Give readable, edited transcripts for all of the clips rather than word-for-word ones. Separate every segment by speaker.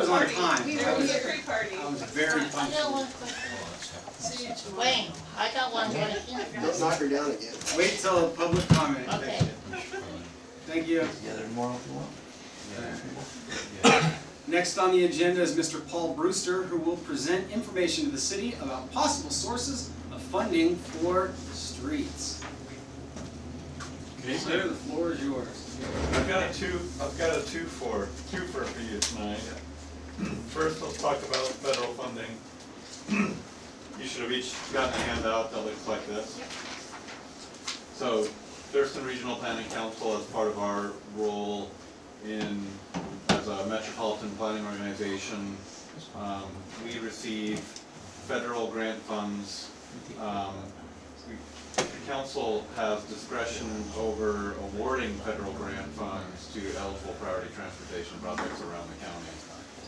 Speaker 1: was on time.
Speaker 2: We were here pre-party.
Speaker 1: I was very
Speaker 3: I got
Speaker 1: punctual.
Speaker 3: one question.
Speaker 2: See you tomorrow.
Speaker 3: Wayne, I got one question.
Speaker 4: Don't knock her down again.
Speaker 1: Wait till public comment.
Speaker 3: Okay.
Speaker 1: Thank you.
Speaker 5: Together tomorrow if you want.
Speaker 1: Next on the agenda is Mr. Paul Brewster, who will present information to the city about possible sources of funding for streets. Sir, the floor is yours.
Speaker 6: I've got a twofer for you tonight. First, let's talk about federal funding. You should have each gotten a handout that looks like this. So, Thurston Regional Planning Council, as part of our role as a metropolitan planning organization, we receive federal grant funds. The council has discretion over awarding federal grant funds to eligible priority transportation projects around the county.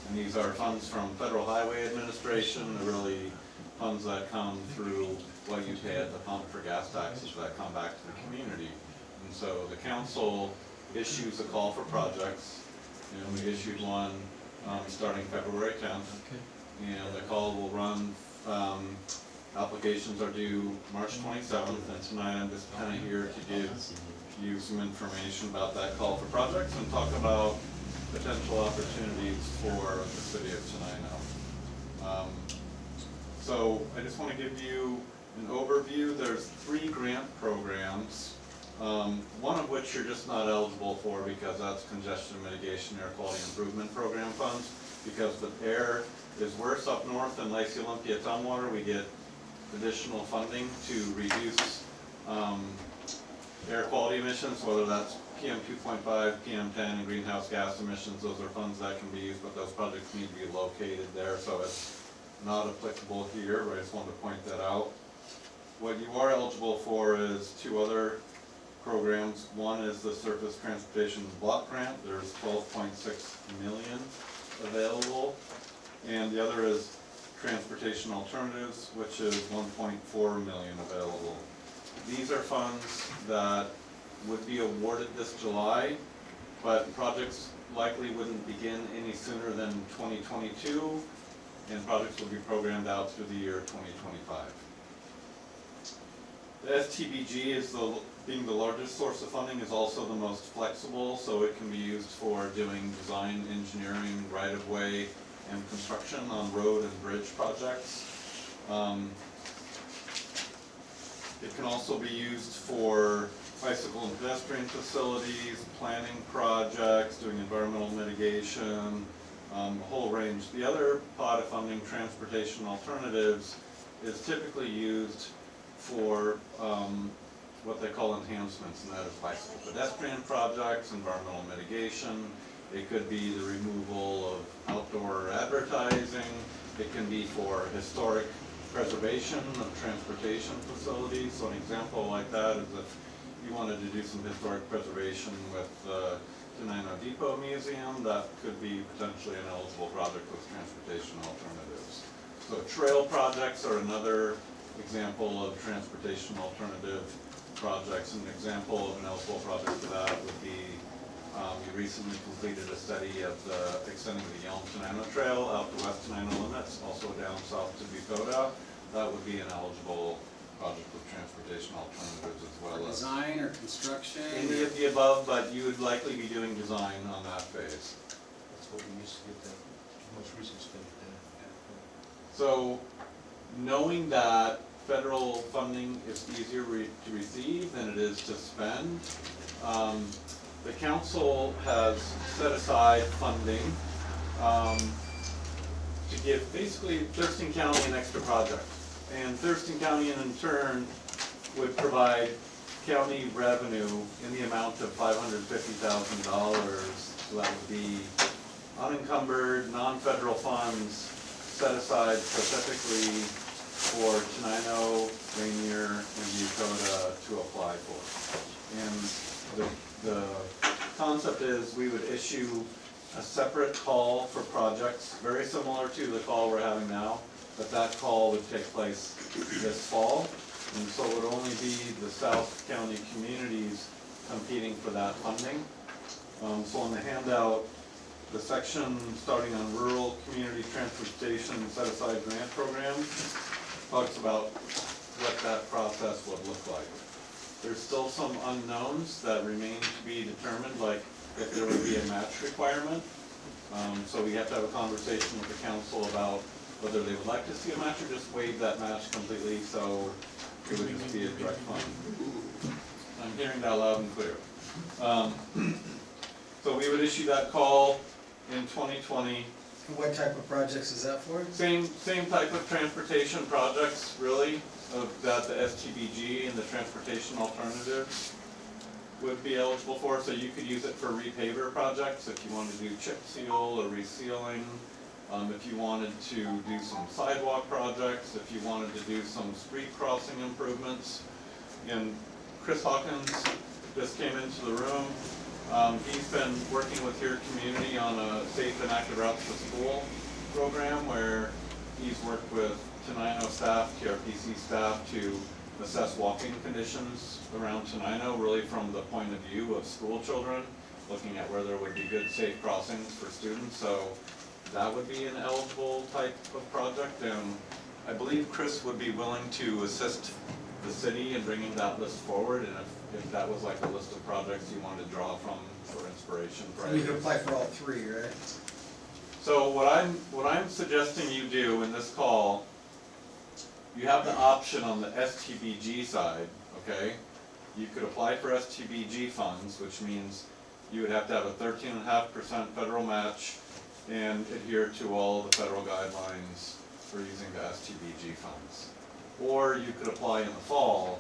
Speaker 6: And these are funds from Federal Highway Administration. They're really funds that come through what you pay at the pump for gas taxes that come back to the community. And so the council issues a call for projects, and we issued one starting February 10th. And the call will run, applications are due March 27th, and tonight I'm just kind of here to give you some information about that call for projects and talk about potential opportunities for the city of Tenino. So I just want to give you an overview. There's 3 grant programs, one of which you're just not eligible for because that's congestion mitigation air quality improvement program funds. Because the air is worse up north in Lacey, Olympia, Tumwater, we get additional funding to reduce air quality emissions, whether that's PM 2.5, PM 10, and greenhouse gas emissions. Those are funds that can be used, but those projects need to be located there, so it's not applicable here, but I just wanted to point that out. What you are eligible for is 2 other programs. One is the Surface Transportation Block Grant. There's $12.6 million available, and the other is Transportation Alternatives, which is $1.4 million available. These are funds that would be awarded this July, but projects likely wouldn't begin any sooner than 2022, and projects will be programmed out through the year 2025. The STBG is being the largest source of funding, is also the most flexible, so it can be used for doing design, engineering, right-of-way, and construction on road and bridge projects. It can also be used for bicycle and pedestrian facilities, planning projects, doing environmental mitigation, a whole range. The other pot of funding, Transportation Alternatives, is typically used for what they call enhancements, and that is bicycle pedestrian projects, environmental mitigation. It could be the removal of outdoor advertising. It can be for historic preservation of transportation facilities. So an example like that is if you wanted to do some historic preservation with the Tenino Depot Museum, that could be potentially an eligible project with Transportation Alternatives. So trail projects are another example of transportation alternative projects. An example of an eligible project for that would be we recently completed a study of extending the Yelm-Tenino Trail out to West Tenino limits, also down south to Bucoda. That would be an eligible project with transportation alternatives as well as
Speaker 1: Design or construction?
Speaker 6: any of the above, but you would likely be doing design on that phase.
Speaker 5: That's what we used to get the most recent study done.
Speaker 6: So, knowing that federal funding is easier to receive than it is to spend, the council has set aside funding to give basically Thurston County an extra project. And Thurston County in turn would provide county revenue in the amount of $550,000. So that would be unencumbered, non-federal funds set aside specifically for Tenino, Rainier, and Bucoda to apply for. And the concept is we would issue a separate call for projects, very similar to the call we're having now, but that call would take place this fall. And so it would only be the South County communities competing for that funding. So on the handout, the section starting on rural community transportation set-aside grant program talks about what that process would look like. There's still some unknowns that remain to be determined, like if there would be a match requirement. So we have to have a conversation with the council about whether they would like to see a match or just waive that match completely, so it would just be a direct fund. I'm hearing that loud and clear. So we would issue that call in 2020.
Speaker 1: What type of projects is that for?
Speaker 6: Same type of transportation projects, really, that the STBG and the transportation alternatives would be eligible for. So you could use it for repaver projects if you wanted to do chip seal or resealing. If you wanted to do some sidewalk projects, if you wanted to do some street crossing improvements. And Chris Hawkins just came into the room. He's been working with your community on a safe and active routes to school program where he's worked with Tenino staff, TRPC staff to assess walking conditions around Tenino, really from the point of view of school children, looking at where there would be good safe crossings for students. So that would be an eligible type of project, and I believe Chris would be willing to assist the city in bringing that list forward, and if that was like a list of projects you wanted to draw from for inspiration.
Speaker 1: And you can apply for all three, right?
Speaker 6: So what I'm suggesting you do in this call, you have the option on the STBG side, okay? You could apply for STBG funds, which means you would have to have a 13.5% federal match and adhere to all the federal guidelines for using the STBG funds. Or you could apply in the fall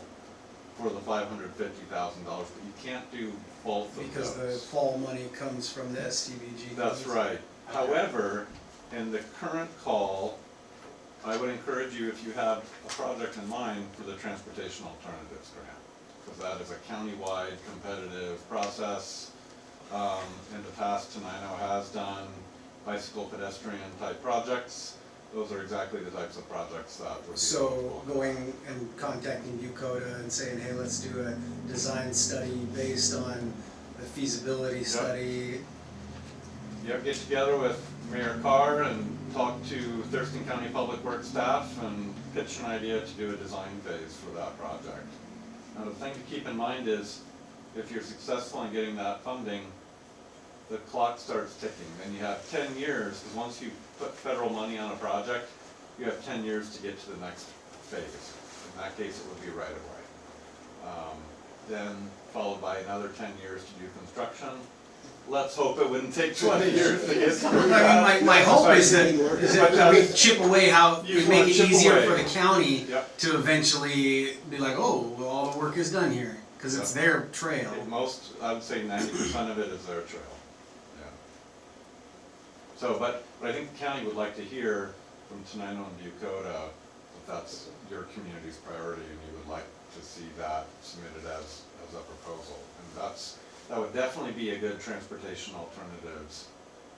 Speaker 6: for the $550,000, but you can't do both of those.
Speaker 1: Because the fall money comes from the STBG.
Speaker 6: That's right. However, in the current call, I would encourage you, if you have a project in mind, for the Transportation Alternatives Grant, because that is a countywide competitive process. In the past, Tenino has done bicycle pedestrian type projects. Those are exactly the types of projects that would be
Speaker 1: So
Speaker 6: eligible.
Speaker 1: going and contacting Bucota and saying, hey, let's do a design study based on the feasibility study.
Speaker 6: Yep, get together with Mayor Carr and talk to Thurston County Public Works staff and pitch an idea to do a design phase for that project. Now the thing to keep in mind is, if you're successful in getting that funding, the clock starts ticking. Then you have 10 years, because once you put federal money on a project, you have 10 years to get to the next phase. In that case, it would be right away. Then followed by another 10 years to do construction. Let's hope it wouldn't take 20 years to get through that.
Speaker 1: I mean, my hope is that we chip away how,
Speaker 6: You
Speaker 1: we
Speaker 6: just
Speaker 1: make
Speaker 6: wanna
Speaker 1: it
Speaker 6: chip
Speaker 1: easier
Speaker 6: away.
Speaker 1: for the county
Speaker 6: Yep.
Speaker 1: to eventually be like, oh, well, all the work is done here, because it's their trail.
Speaker 6: Most, I would say 90% of it is their trail. Yeah. So, but I think the county would like to hear from Tenino and Bucota if that's your community's priority and you would like to see that submitted as a proposal. And that would definitely be a good transportation alternatives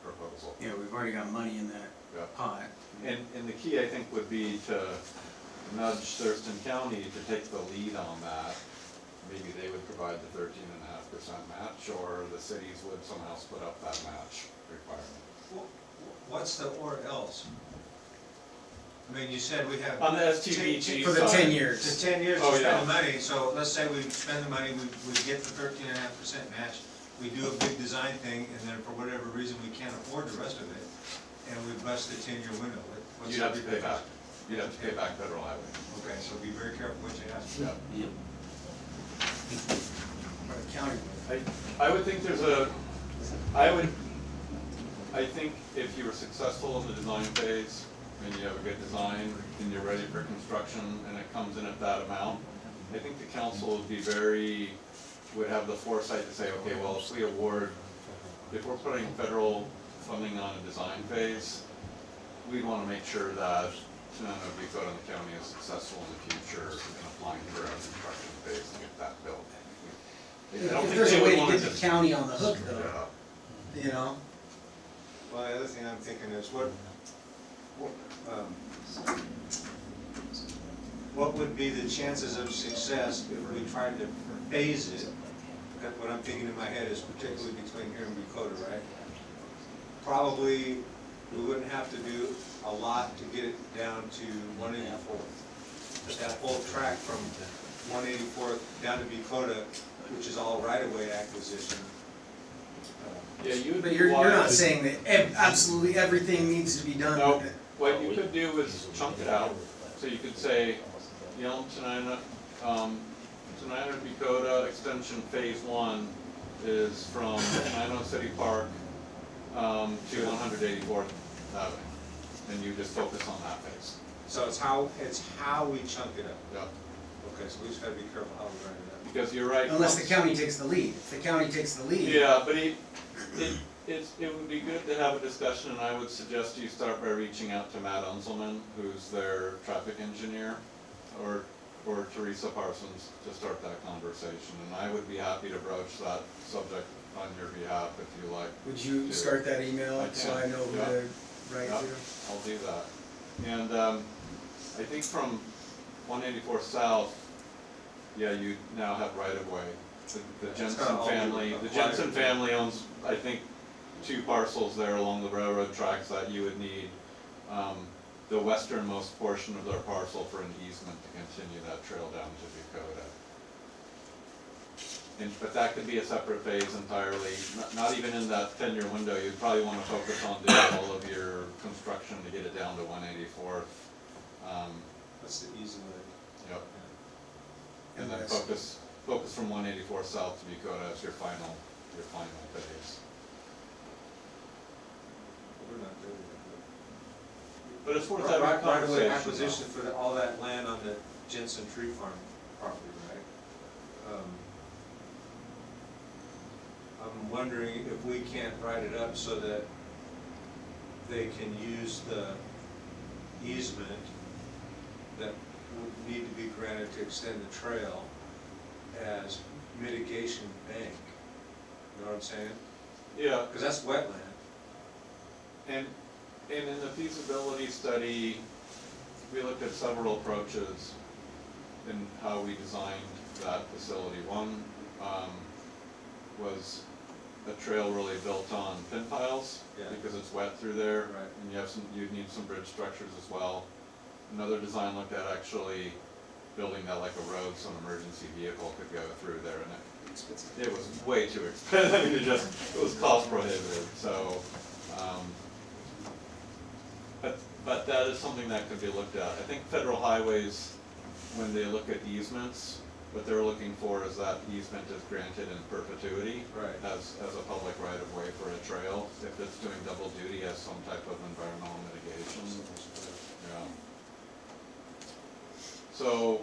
Speaker 6: proposal.
Speaker 1: Yeah, we've already got money in that
Speaker 6: Yep.
Speaker 1: pot.
Speaker 6: And the key, I think, would be to nudge Thurston County to take the lead on that. Maybe they would provide the 13.5% match, or the cities would somehow split up that match requirement.
Speaker 5: What's the or else? I mean, you said we have.
Speaker 6: On the STBG
Speaker 1: For the
Speaker 6: side,
Speaker 1: 10
Speaker 5: The
Speaker 1: years.
Speaker 5: 10 years
Speaker 6: Oh,
Speaker 5: to spend
Speaker 6: yeah.
Speaker 5: the money, so let's say we spend the money, we get the 13.5% match, we do a big design thing, and then for whatever reason, we can't afford the rest of it, and we bust the 10-year window. What's
Speaker 6: You'd have
Speaker 5: the
Speaker 6: to pay back.
Speaker 5: repercussion?
Speaker 6: You'd have to pay back federal highway.
Speaker 5: Okay, so be very careful what you ask.
Speaker 6: Yeah.
Speaker 1: Or the county.
Speaker 6: I would think I think if you were successful in the design phase, and you have a good design, and you're ready for construction, and it comes in at that amount, I think the council would have the foresight to say, okay, well, if we're putting federal funding on a design phase, we want to make sure that Tenino, Bucota, and the county is successful in the future in applying for a construction phase to get that built. I don't
Speaker 1: If
Speaker 6: think
Speaker 1: there's
Speaker 6: they
Speaker 1: a
Speaker 6: would
Speaker 1: way to
Speaker 6: want
Speaker 1: get the county on the hook though,
Speaker 6: Yeah.
Speaker 1: you know?
Speaker 4: Well, the other thing I'm thinking is what would be the chances of success if we tried to phase it? What I'm thinking in my head is particularly between here and Bucota, right?
Speaker 5: probably, we wouldn't have to do a lot to get it down to 184th. But that whole track from 184th down to Dakota, which is all right-of-way acquisition.
Speaker 6: Yeah, you would
Speaker 1: But
Speaker 6: be
Speaker 1: you're not
Speaker 6: wise.
Speaker 1: saying that absolutely everything needs to be done.
Speaker 6: No, what you could do is chunk it out, so you could say, Tenino, Tenino Dakota Extension Phase 1 is from Tenino City Park, to 184th Avenue, and you just focus on that phase.
Speaker 5: So it's how we chunk it up.
Speaker 6: Yeah,
Speaker 5: Okay, so we just gotta be careful how we write it up.
Speaker 6: because you're right.
Speaker 1: Unless the county takes the lead. If the county takes the lead.
Speaker 6: Yeah, but it would be good to have a discussion, and I would suggest you start by reaching out to Matt Unselman, who's their traffic engineer, or Teresa Parsons, to start that conversation, and I would be happy to broach that subject on your behalf if you like.
Speaker 1: Would you start that email
Speaker 6: I
Speaker 1: so
Speaker 6: can,
Speaker 1: I know who
Speaker 6: yeah.
Speaker 1: to write
Speaker 6: Yeah,
Speaker 1: to?
Speaker 6: I'll do that. And I think from 184 South, yeah, you now have right of way. The
Speaker 5: It's
Speaker 6: Jensen
Speaker 5: gotta all be
Speaker 6: family, the
Speaker 5: applied.
Speaker 6: Jensen family owns, I think, 2 parcels there along the railroad tracks that you would need the westernmost portion of their parcel for an easement to continue that trail down to Dakota. But that could be a separate phase entirely, not even in that 10-year window. You'd probably want to focus on doing all of your construction to get it down to 184th.
Speaker 5: That's the easy way.
Speaker 6: Yep. And
Speaker 1: And
Speaker 6: then
Speaker 1: west.
Speaker 6: focus from 184 south to Dakota as your final phase.
Speaker 5: We're not doing that.
Speaker 6: But it's worth
Speaker 5: Right,
Speaker 6: having a
Speaker 5: right away
Speaker 6: conversation.
Speaker 5: acquisition for all that land on the Jensen Tree Farm property, right? I'm wondering if we can't write it up so that they can use the easement that would need to be granted to extend the trail as mitigation bank. You know what I'm saying?
Speaker 6: Yeah,
Speaker 5: Because that's wetland.
Speaker 6: and in the feasibility study, we looked at several approaches in how we designed that facility. One was a trail really built on pin piles,
Speaker 5: Yeah.
Speaker 6: because it's wet through there.
Speaker 5: Right.
Speaker 6: And you'd need some bridge structures as well. Another design looked at actually building that like a road so an emergency vehicle could go through there, and it was way too expensive. I mean, it was cost prohibitive, so, but that is something that could be looked at. I think federal highways, when they look at easements, what they're looking for is that easement is granted in perpetuity.
Speaker 5: Right.
Speaker 6: As a public right of way for a trail, if it's doing double duty as some type of environmental mitigation. Yeah. So,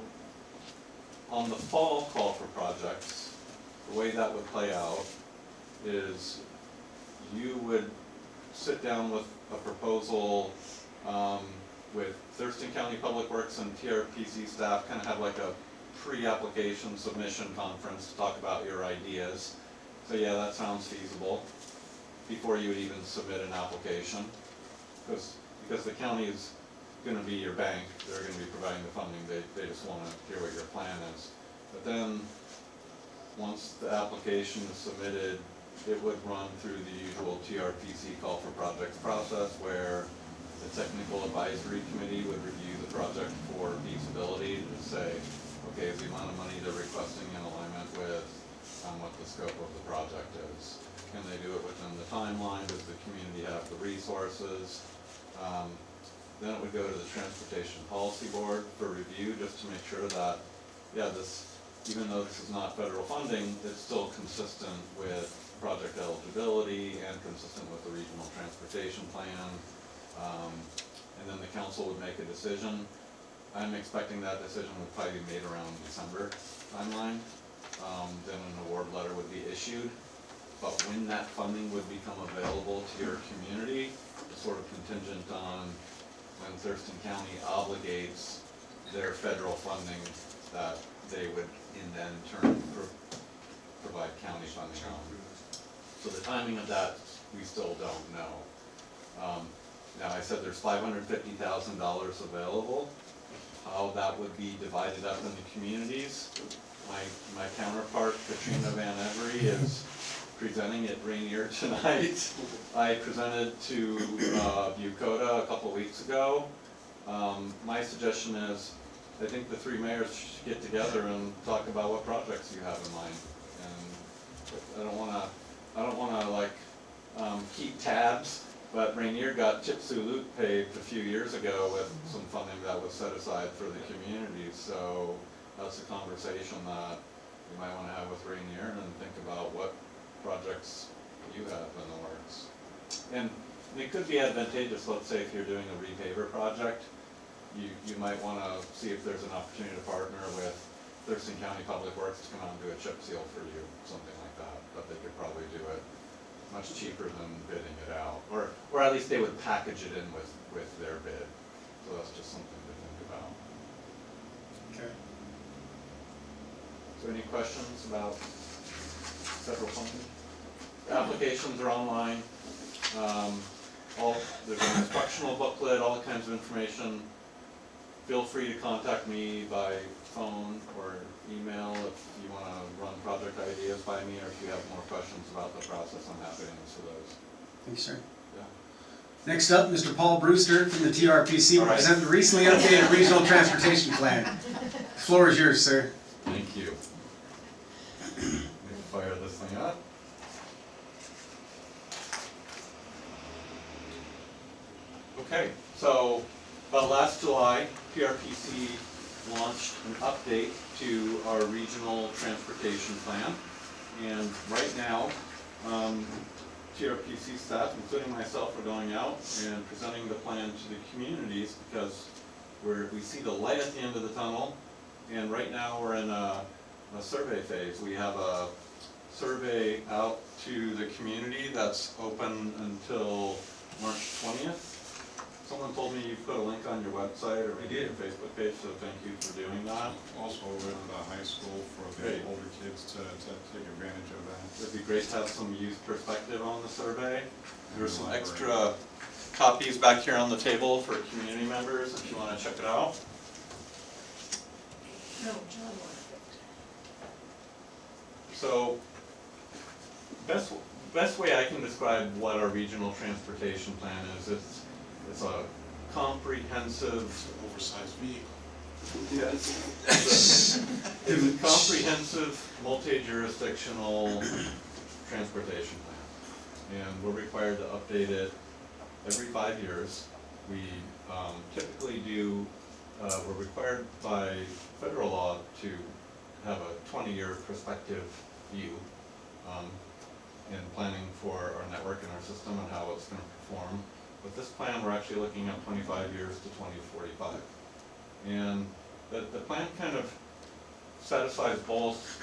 Speaker 6: on the fall call for projects, the way that would play out is you would sit down with a proposal with Thurston County Public Works and TRPC staff, kind of have like a pre-application submission conference to talk about your ideas. So yeah, that sounds feasible, before you would even submit an application. Because the county is gonna be your bank, they're gonna be providing the funding, they just wanna hear what your plan is. But then, once the application is submitted, it would run through the usual TRPC call for projects process, where the technical advisory committee would review the project for feasibility to say, okay, is the amount of money they're requesting in alignment with what the scope of the project is? Can they do it within the timeline? Does the community have the resources? Then it would go to the Transportation Policy Board for review, just to make sure that, yeah, even though this is not federal funding, it's still consistent with project eligibility and consistent with the regional transportation plan. And then the council would make a decision. I'm expecting that decision would probably be made around December timeline. Then an award letter would be issued. But when that funding would become available to your community is sort of contingent on when Thurston County obligates their federal funding that they would in then turn provide county funding on. So the timing of that, we still don't know. Now, I said there's $550,000 available. How that would be divided up in the communities, my counterpart, Katrina Van Every, is presenting at Rainier tonight. I presented to Bucota a couple weeks ago. My suggestion is, I think the three mayors should get together and talk about what projects you have in mind. And I don't wanna like keep tabs, but Rainier got Chip Sulut paved a few years ago with some funding that was set aside for the community. So that's a conversation that you might wanna have with Rainier and think about what projects you have in the works. And it could be advantageous, let's say if you're doing a repaver project, you might wanna see if there's an opportunity to partner with Thurston County Public Works to come out and do a chip seal for you, something like that. But they could probably do it much cheaper than bidding it out, or at least they would package it in with their bid. So that's just something to think about.
Speaker 1: Okay.
Speaker 6: So any questions about federal funding? The applications are online. There's an instructional booklet, all kinds of information. Feel free to contact me by phone or email if you wanna run project ideas by me, or if you have more questions about the process, I'm happy to answer those.
Speaker 1: Thank you, sir.
Speaker 6: Yeah.
Speaker 1: Next up, Mr. Paul Brewster from the TRPC will
Speaker 6: All right.
Speaker 1: present the recently updated regional transportation plan. The floor is yours, sir.
Speaker 6: Thank you. Let me fire this thing up. Okay, so about last July, PRPC launched an update to our regional transportation plan. And right now, TRPC staff, including myself, are going out and presenting the plan to the communities because we see the light at the end of the tunnel. And right now we're in a survey phase. We have a survey out to the community that's open until March 20th. Someone told me you put a link on your website or maybe your Facebook page, so thank you for doing that.
Speaker 7: Also with the high school for the
Speaker 6: Great.
Speaker 7: older kids to take advantage of that.
Speaker 6: It'd be great to have some youth perspective on the survey. There's some extra copies back here on the table for community members if you want to check it out.
Speaker 2: No, John wanted
Speaker 6: So, best way I can describe what our regional transportation plan is, it's a comprehensive.
Speaker 7: Oversized vehicle.
Speaker 6: It's a comprehensive, multi-jurisdictional transportation plan. And we're required to update it every 5 years. We typically do, we're required by federal law to have a 20-year perspective view in planning for our network and our system and how it's going to perform. With this plan, we're actually looking at 25 years to 2045. And the plan kind of satisfies both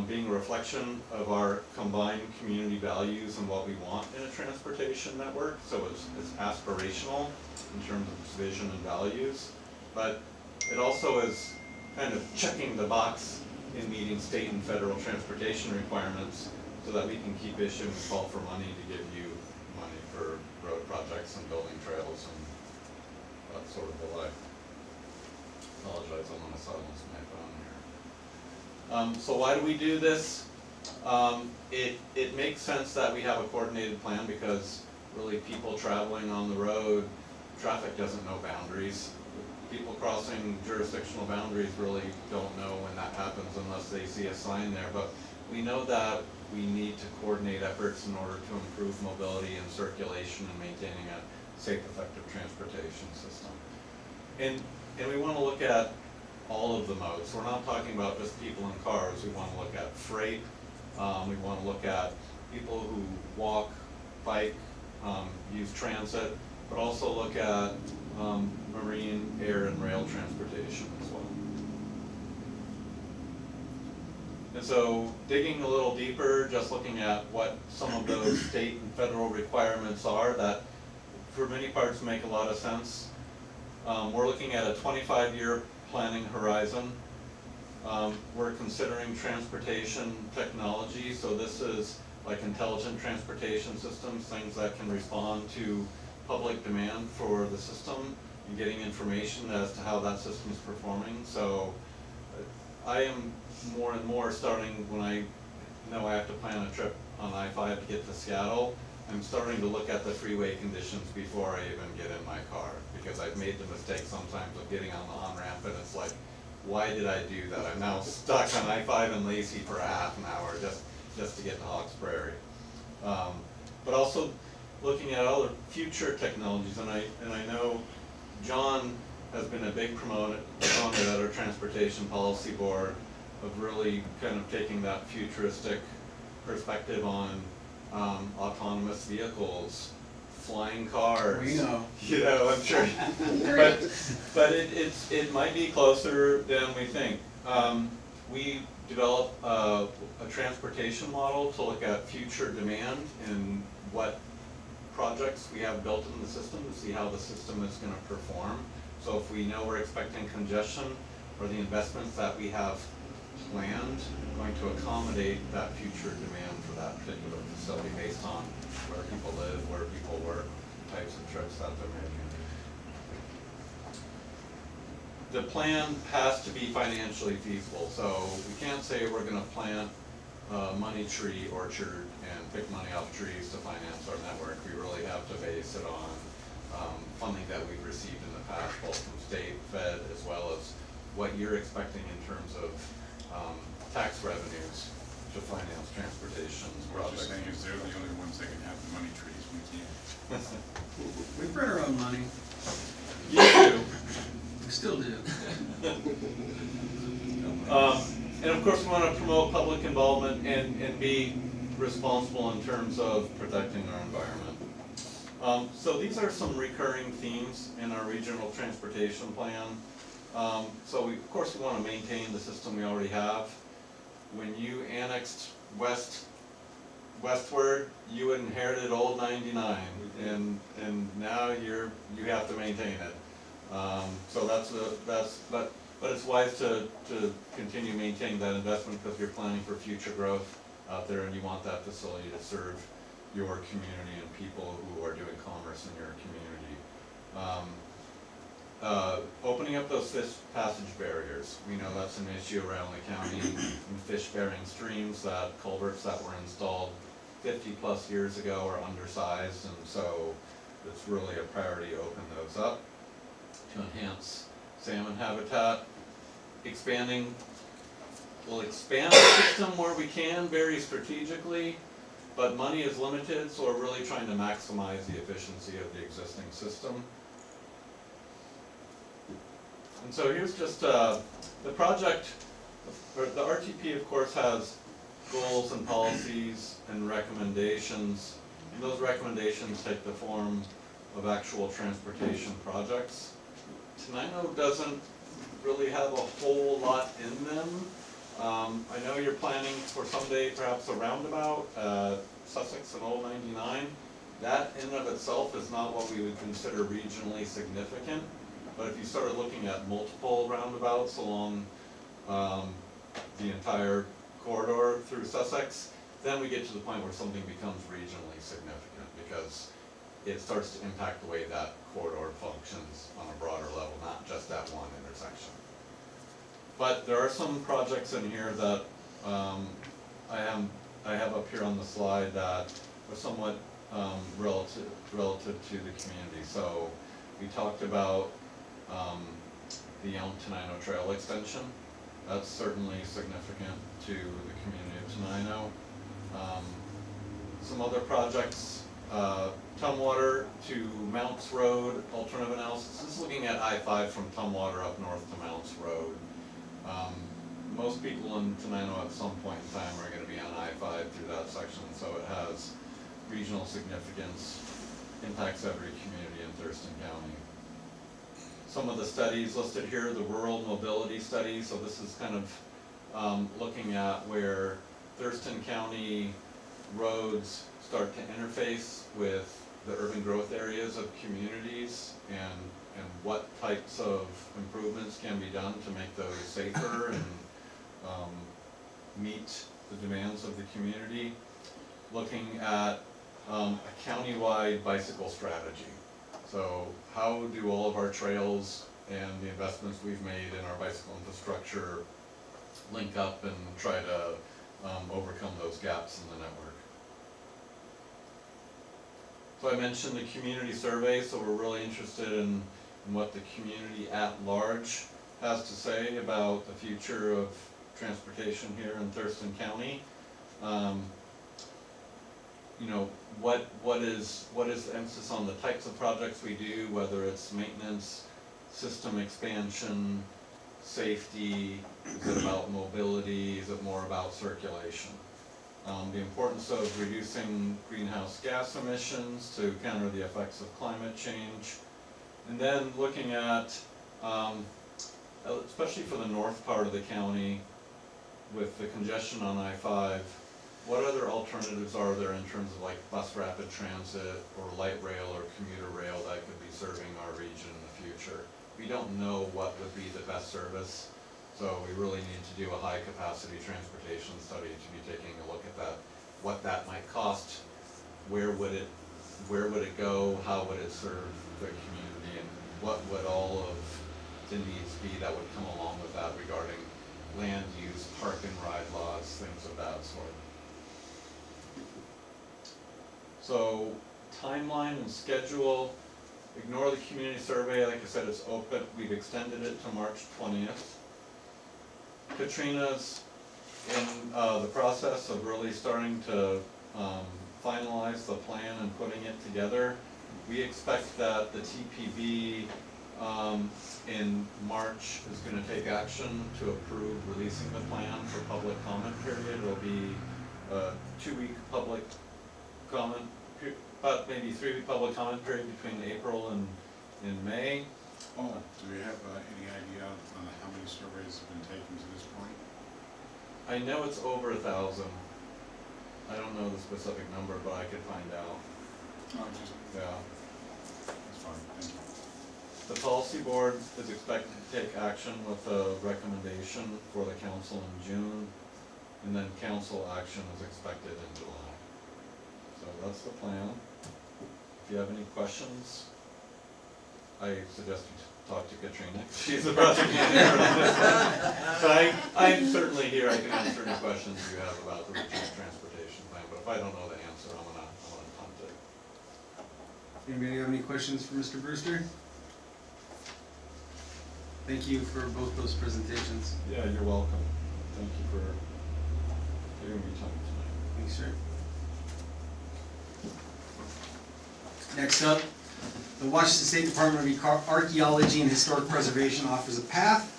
Speaker 6: being a reflection of our combined community values and what we want in a transportation network. So it's aspirational in terms of its vision and values, but it also is kind of checking the box in meeting state and federal transportation requirements so that we can keep issuing a call for money to give you money for road projects and building trails and that sort of the life. Apologize, I'm gonna silence my phone here. So why do we do this? It makes sense that we have a coordinated plan because really people traveling on the road, traffic doesn't know boundaries. People crossing jurisdictional boundaries really don't know when that happens unless they see a sign there. But we know that we need to coordinate efforts in order to improve mobility and circulation and maintaining a safe, effective transportation system. And we want to look at all of the modes. We're not talking about just people in cars. We want to look at freight. We want to look at people who walk, bike, use transit, but also look at marine, air, and rail transportation as well. And so digging a little deeper, just looking at what some of those state and federal requirements are that for many parts make a lot of sense. We're looking at a 25-year planning horizon. We're considering transportation technology, so this is like intelligent transportation systems, things that can respond to public demand for the system and getting information as to how that system is performing. So I am more and more starting when I know I have to plan a trip on I-5 to get to Seattle, I'm starting to look at the freeway conditions before I even get in my car, because I've made the mistake sometimes of getting on the on-ramp and it's like, why did I do that? I'm now stuck on I-5 in Lacey for a half an hour just to get to Hawks Prairie. But also looking at other future technologies, and I know John has been a big proponent at our Transportation Policy Board of really kind of taking that futuristic perspective on autonomous vehicles, flying cars.
Speaker 1: We know.
Speaker 6: You know, I'm sure. But it might be closer than we think. We developed a transportation model to look at future demand and what projects we have built in the system to see how the system is going to perform. So if we know we're expecting congestion, or the investments that we have planned going to accommodate that future demand for that particular facility based on where people live, where people work, types of trips that they're making. The plan has to be financially feasible, so we can't say we're gonna plant a money tree orchard and pick money off trees to finance our network. We really have to base it on funding that we've received in the past, both from state, fed, as well as what you're expecting in terms of tax revenues to finance transportation
Speaker 7: What you're
Speaker 6: projects.
Speaker 7: saying is they're the only ones that can have the money trees, we can't.
Speaker 1: We print our own money.
Speaker 6: You do.
Speaker 1: We still do.
Speaker 6: And of course, we want to promote public involvement and be responsible in terms of protecting our environment. So these are some recurring themes in our regional transportation plan. So we, of course, we want to maintain the system we already have. When you annexed westward, you inherited old 99, and now you have to maintain it. So but it's wise to continue maintaining that investment because you're planning for future growth out there, and you want that facility to serve your community and people who are doing commerce in your community. Opening up those fish passage barriers, we know that's an issue around the county in fish-bearing streams. That culverts that were installed 50 plus years ago are undersized, and so it's really a priority to open those up to enhance salmon habitat. We'll expand the system where we can very strategically, but money is limited, so we're really trying to maximize the efficiency of the existing system. And so here's just the project, the RTP of course has goals and policies and recommendations, and those recommendations take the form of actual transportation projects. Tenino doesn't really have a whole lot in them. I know you're planning for someday perhaps a roundabout, Sussex and Old 99. That in and of itself is not what we would consider regionally significant. But if you started looking at multiple roundabouts along the entire corridor through Sussex, then we get to the point where something becomes regionally significant because it starts to impact the way that corridor functions on a broader level, not just that one intersection. But there are some projects in here that I have up here on the slide that are somewhat relative to the community. So we talked about the Elm Tenino Trail extension. That's certainly significant to the community of Tenino. Some other projects, Tumwater to Mounts Road, alternative analysis. This is looking at I-5 from Tumwater up north to Mounts Road. Most people in Tenino at some point in time are going to be on I-5 through that section, so it has regional significance, impacts every community in Thurston County. Some of the studies listed here, the rural mobility study, so this is kind of looking at where Thurston County roads start to interface with the urban growth areas of communities and what types of improvements can be done to make those safer and meet the demands of the community. Looking at a county-wide bicycle strategy. So how do all of our trails and the investments we've made in our bicycle infrastructure link up and try to overcome those gaps in the network. So I mentioned the community survey, so we're really interested in what the community at large has to say about the future of transportation here in Thurston County. You know, what is the emphasis on the types of projects we do, whether it's maintenance, system expansion, safety, is it about mobility, is it more about circulation? The importance of reducing greenhouse gas emissions to counter the effects of climate change. And then looking at, especially for the north part of the county, with the congestion on I-5, what other alternatives are there in terms of like bus rapid transit or light rail or commuter rail that could be serving our region in the future? We don't know what would be the best service, so we really need to do a high capacity transportation study to be taking a look at that, what that might cost, where would it go, how would it serve the community, and what would all of the needs be that would come along with that regarding land use, park and ride laws, things of that sort. So timeline and schedule, ignore the community survey, like I said, it's open, we've extended it to March 20th. Katrina's in the process of really starting to finalize the plan and putting it together. We expect that the TPB in March is going to take action to approve releasing the plan for public comment period. It'll be a 2-week public comment, about maybe 3-week public comment period between April and May.
Speaker 7: Oh, do we have any idea on how many surveys have been taken to this point?
Speaker 6: I know it's over 1,000. I don't know the specific number, but I could find out.
Speaker 7: Oh, just,
Speaker 6: Yeah.
Speaker 7: that's fine, thank you.
Speaker 6: The policy board is expected to take action with a recommendation for the council in June, and then council action is expected in July. So that's the plan. If you have any questions, I suggest you talk to Katrina. She's the project manager on this one. But I'm certainly here, I can answer any questions you have about the regional transportation plan, but if I don't know the answer, I'm gonna punt it.
Speaker 1: Anybody have any questions for Mr. Brewster? Thank you for both those presentations.
Speaker 6: Yeah, you're welcome. Thank you for giving me time tonight.
Speaker 1: Thanks, sir. Next up, the Washington State Department of Archaeology and Historic Preservation offers a path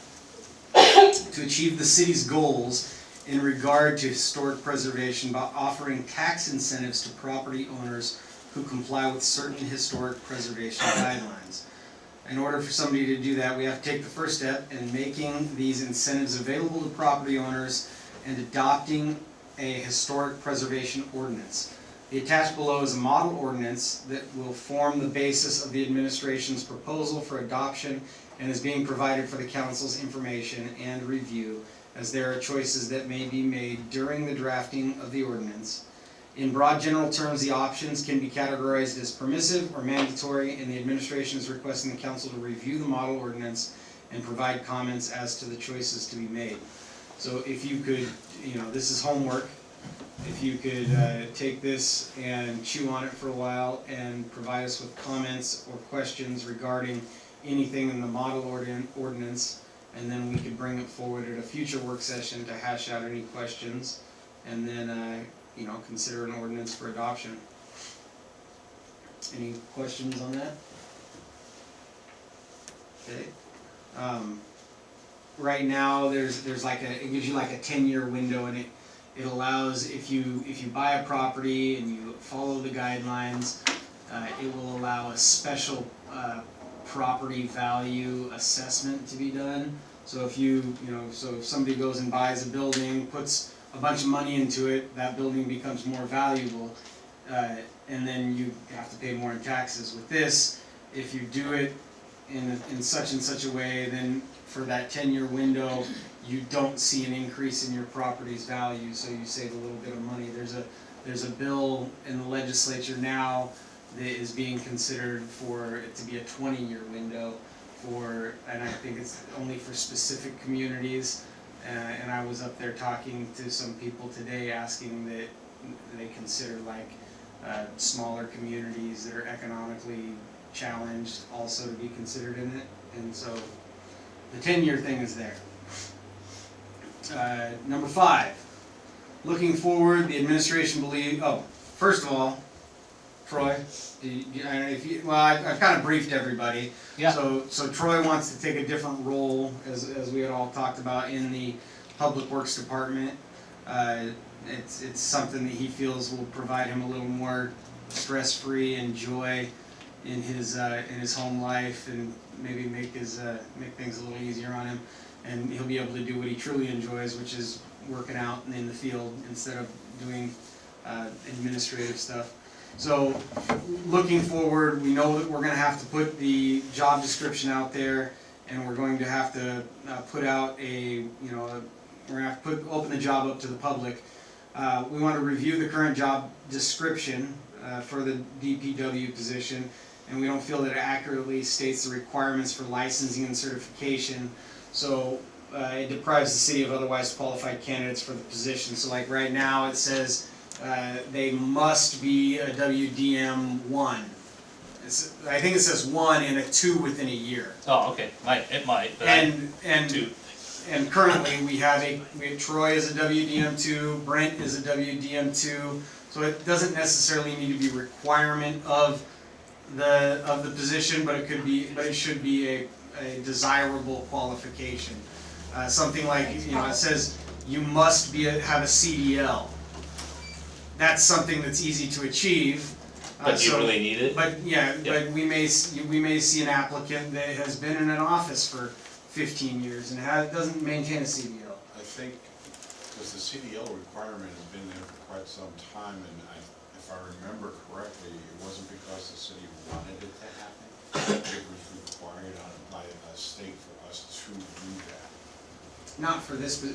Speaker 1: to achieve the city's goals in regard to historic preservation by offering tax incentives to property owners who comply with certain historic preservation guidelines. In order for somebody to do that, we have to take the first step in making these incentives available to property owners and adopting a historic preservation ordinance. The attached below is a model ordinance that will form the basis of the administration's proposal for adoption and is being provided for the council's information and review, as there are choices that may be made during the drafting of the ordinance. In broad general terms, the options can be categorized as permissive or mandatory, and the administration is requesting the council to review the model ordinance and provide comments as to the choices to be made. So if you could, this is homework. If you could take this and chew on it for a while and provide us with comments or questions regarding anything in the model ordinance, and then we could bring it forward at a future work session to hash out any questions, and then consider an ordinance for adoption. Any questions on that? Okay. Right now, there's like it gives you like a 10-year window, and it allows, if you buy a property and you follow the guidelines, it will allow a special property value assessment to be done. So if if somebody goes and buys a building, puts a bunch of money into it, that building becomes more valuable, and then you have to pay more in taxes. With this, if you do it in such and such a way, then for that 10-year window, you don't see an increase in your property's value, so you save a little bit of money. There's a bill in the legislature now that is being considered for it to be a 20-year window and I think it's only for specific communities. And I was up there talking to some people today, asking that they consider like smaller communities that are economically challenged also to be considered in it. And so the 10-year thing is there. Number 5, looking forward, the administration first of all, Troy, I've kind of briefed everybody.
Speaker 3: Yeah.
Speaker 1: So Troy wants to take a different role, as we had all talked about, in the Public Works Department. It's something that he feels will provide him a little more stress-free and joy in his home life, and maybe make things a little easier on him. And he'll be able to do what he truly enjoys, which is working out in the field instead of doing administrative stuff. So looking forward, we know that we're going to have to put the job description out there, and we're going to have to put out we're going to have to open the job up to the public. We want to review the current job description for the DPW position, and we don't feel that it accurately states the requirements for licensing and certification. So it deprives the city of otherwise qualified candidates for the position. So like right now it says they must be a WDM1. I think it says 1 and a 2 within a year.
Speaker 8: Oh, okay, it might, but
Speaker 1: And currently we have Troy is a WDM2, Brent is a WDM2, so it doesn't necessarily need to be a requirement of the position, but it should be a desirable qualification. Something like, it says you must have a CDL. That's something that's easy to achieve.
Speaker 8: but do you really need it?
Speaker 1: But but we may see an applicant that has been in an office for 15 years and doesn't maintain a CDL.
Speaker 7: I think, because the CDL requirement has been there for quite some time, and if I remember correctly, it wasn't because the city wanted it to happen. It was required by a state for us to do that.
Speaker 1: Not for this, but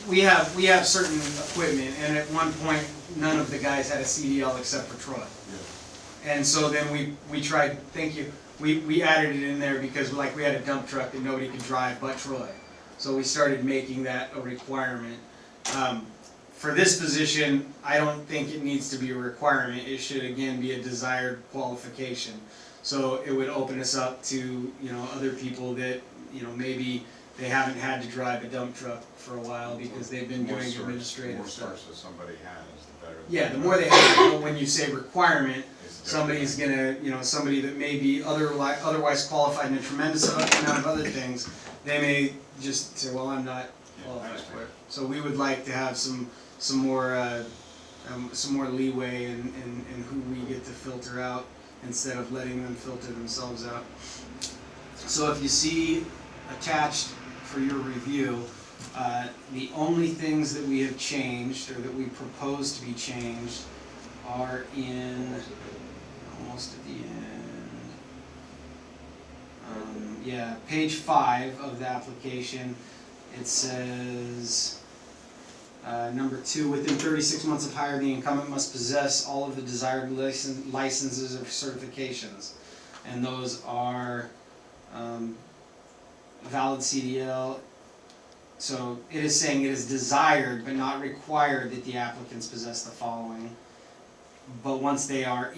Speaker 1: we have certain equipment, and at one point, none of the guys had a CDL except for Troy.
Speaker 7: Yeah.
Speaker 1: And so then we tried, thank you, we added it in there because we had a dump truck that nobody could drive but Troy. So we started making that a requirement. For this position, I don't think it needs to be a requirement. It should again be a desired qualification. So it would open us up to, other people that, maybe they haven't had to drive a dump truck for a while because they've been doing administrative stuff.
Speaker 7: The more sources somebody has, the better.
Speaker 1: Yeah, the more they have, but when you say requirement, somebody's gonna, somebody that may be otherwise qualified in a tremendous amount of other things, they may just say, well, I'm not qualified for it. So we would like to have some more leeway in who we get to filter out instead of letting them filter themselves out. So if you see attached for your review, the only things that we have changed or that we propose to be changed are in almost at the end. Page 5 of the application. It says number 2, within 36 months of hire, the incumbent must possess all of the desired licenses or certifications, and those are valid CDL. So it is saying it is desired but not required that the applicants possess the following. But once they are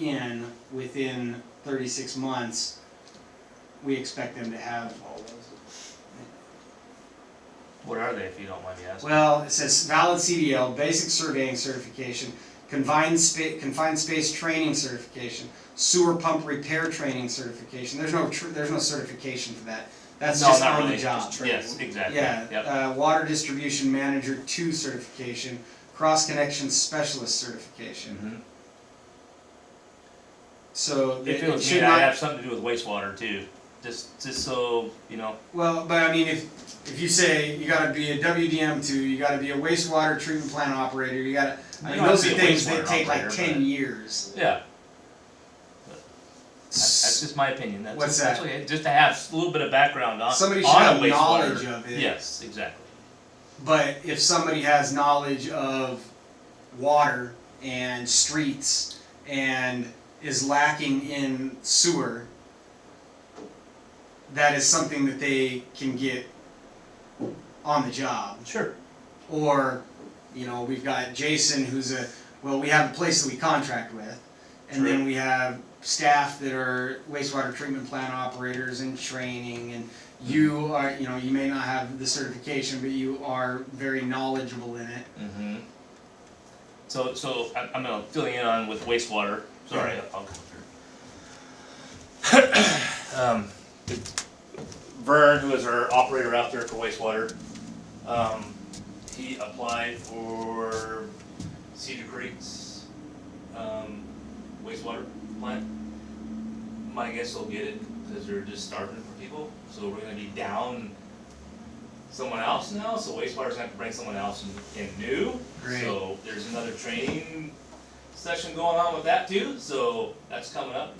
Speaker 1: within 36 months, we expect them to have all those.
Speaker 8: What are they, if you don't mind me asking?
Speaker 1: Well, it says valid CDL, basic surveying certification, confined space training certification, sewer pump repair training certification. There's no certification for that. That's just
Speaker 8: not
Speaker 1: on
Speaker 8: really,
Speaker 1: the job.
Speaker 8: just yes, exactly.
Speaker 1: Yeah,
Speaker 8: Yep.
Speaker 1: Water Distribution Manager 2 certification, Cross Connection Specialist certification.
Speaker 8: Mhm.
Speaker 1: So
Speaker 8: If it was
Speaker 1: should
Speaker 8: me,
Speaker 1: not.
Speaker 8: I'd have something to do with wastewater too, just so,
Speaker 1: Well, but I mean, if you say you gotta be a WDM2, you gotta be a wastewater treatment plant operator, you gotta, I mean,
Speaker 8: don't have
Speaker 1: those
Speaker 8: to
Speaker 1: are
Speaker 8: be a
Speaker 1: things that
Speaker 8: wastewater
Speaker 1: take like
Speaker 8: operator,
Speaker 1: 10 years.
Speaker 8: yeah. That's just my opinion.
Speaker 1: What's
Speaker 8: that's
Speaker 1: that?
Speaker 8: okay. Just to have a little bit of background on
Speaker 1: Somebody should
Speaker 8: on
Speaker 1: have
Speaker 8: a wastewater.
Speaker 1: knowledge of it.
Speaker 8: Yes, exactly.
Speaker 1: But if somebody has knowledge of water and streets and is lacking in sewer, that is something that they can get on the job.
Speaker 8: Sure.
Speaker 1: Or, you know, we've got Jason who's we have a place that we contract with. And then
Speaker 8: True.
Speaker 1: we have staff that are wastewater treatment plant operators in training, and you are, you know, you may not have the certification, but you are very knowledgeable in it.
Speaker 8: Mm-hmm. So I'm gonna fill you in on with wastewater. Sorry, I'll come here. Vern, who is our operator out there for wastewater, he applied for Cedar Creek's wastewater plant. My guess they'll get it because they're just starving for people. So we're gonna be down someone else now. So wastewater's gonna have to bring someone else in new.
Speaker 1: Great.
Speaker 8: So there's another training session going on with that too. So that's coming up.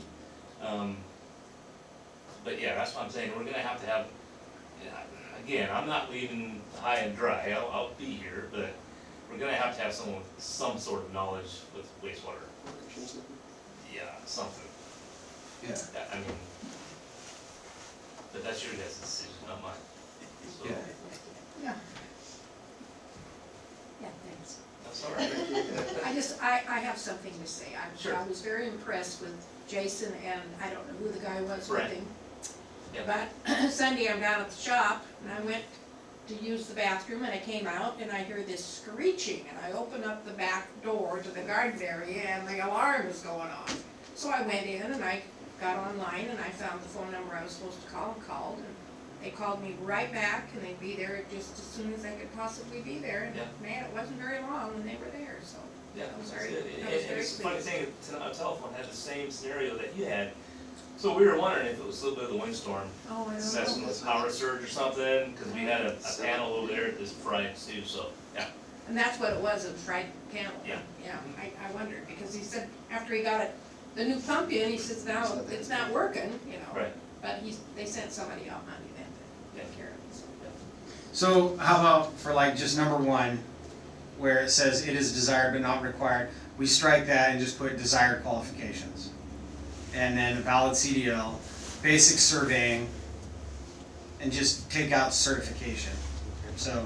Speaker 8: But yeah, that's what I'm saying. We're gonna have to have. Again, I'm not leaving high and dry. I'll be here, but we're gonna have to have someone with some sort of knowledge with wastewater. Yeah, something.
Speaker 1: Yeah.
Speaker 8: I mean, but that's your guys' decision, not mine. So,
Speaker 1: Yeah.
Speaker 3: Yeah. Yeah, thanks.
Speaker 8: that's all right.
Speaker 3: I have something to say.
Speaker 8: Sure.
Speaker 3: I was very impressed with Jason, and I don't know who the guy was with
Speaker 8: Right.
Speaker 3: him.
Speaker 8: Yep.
Speaker 3: But Sunday I'm down at the shop, and I went to use the bathroom, and I came out, and I hear this screeching, and I open up the back door to the garden area, and the alarm is going on. So I went in, and I got online, and I found the phone number I was supposed to call, and called, and they called me right back, and they'd be there just as soon as they could possibly be there, and
Speaker 8: Yeah.
Speaker 3: man, it wasn't very long when they were there, so.
Speaker 8: Yeah,
Speaker 3: I was
Speaker 8: that's
Speaker 3: very,
Speaker 8: it.
Speaker 3: I was
Speaker 8: And
Speaker 3: very
Speaker 8: it's a funny
Speaker 3: pleased.
Speaker 8: thing, our telephone had the same scenario that you had. So we were wondering if it was a little bit of the windstorm,
Speaker 3: Oh, I don't
Speaker 8: session
Speaker 3: know.
Speaker 8: with power surge or something, because we had a panel over there that was fried too, so, yeah.
Speaker 3: And that's what it was, a fried panel.
Speaker 8: Yeah.
Speaker 3: Yeah, I wondered, because he said, after he got it, the new pump in, he says, now, it's not working, you know.
Speaker 8: Right.
Speaker 3: But they sent somebody out Monday then to take care of it, so.
Speaker 1: So how about for like just number one, where it says it is desired but not required, we strike that and just put desired qualifications. And then a valid CDL, basic surveying, and just take out certification. So,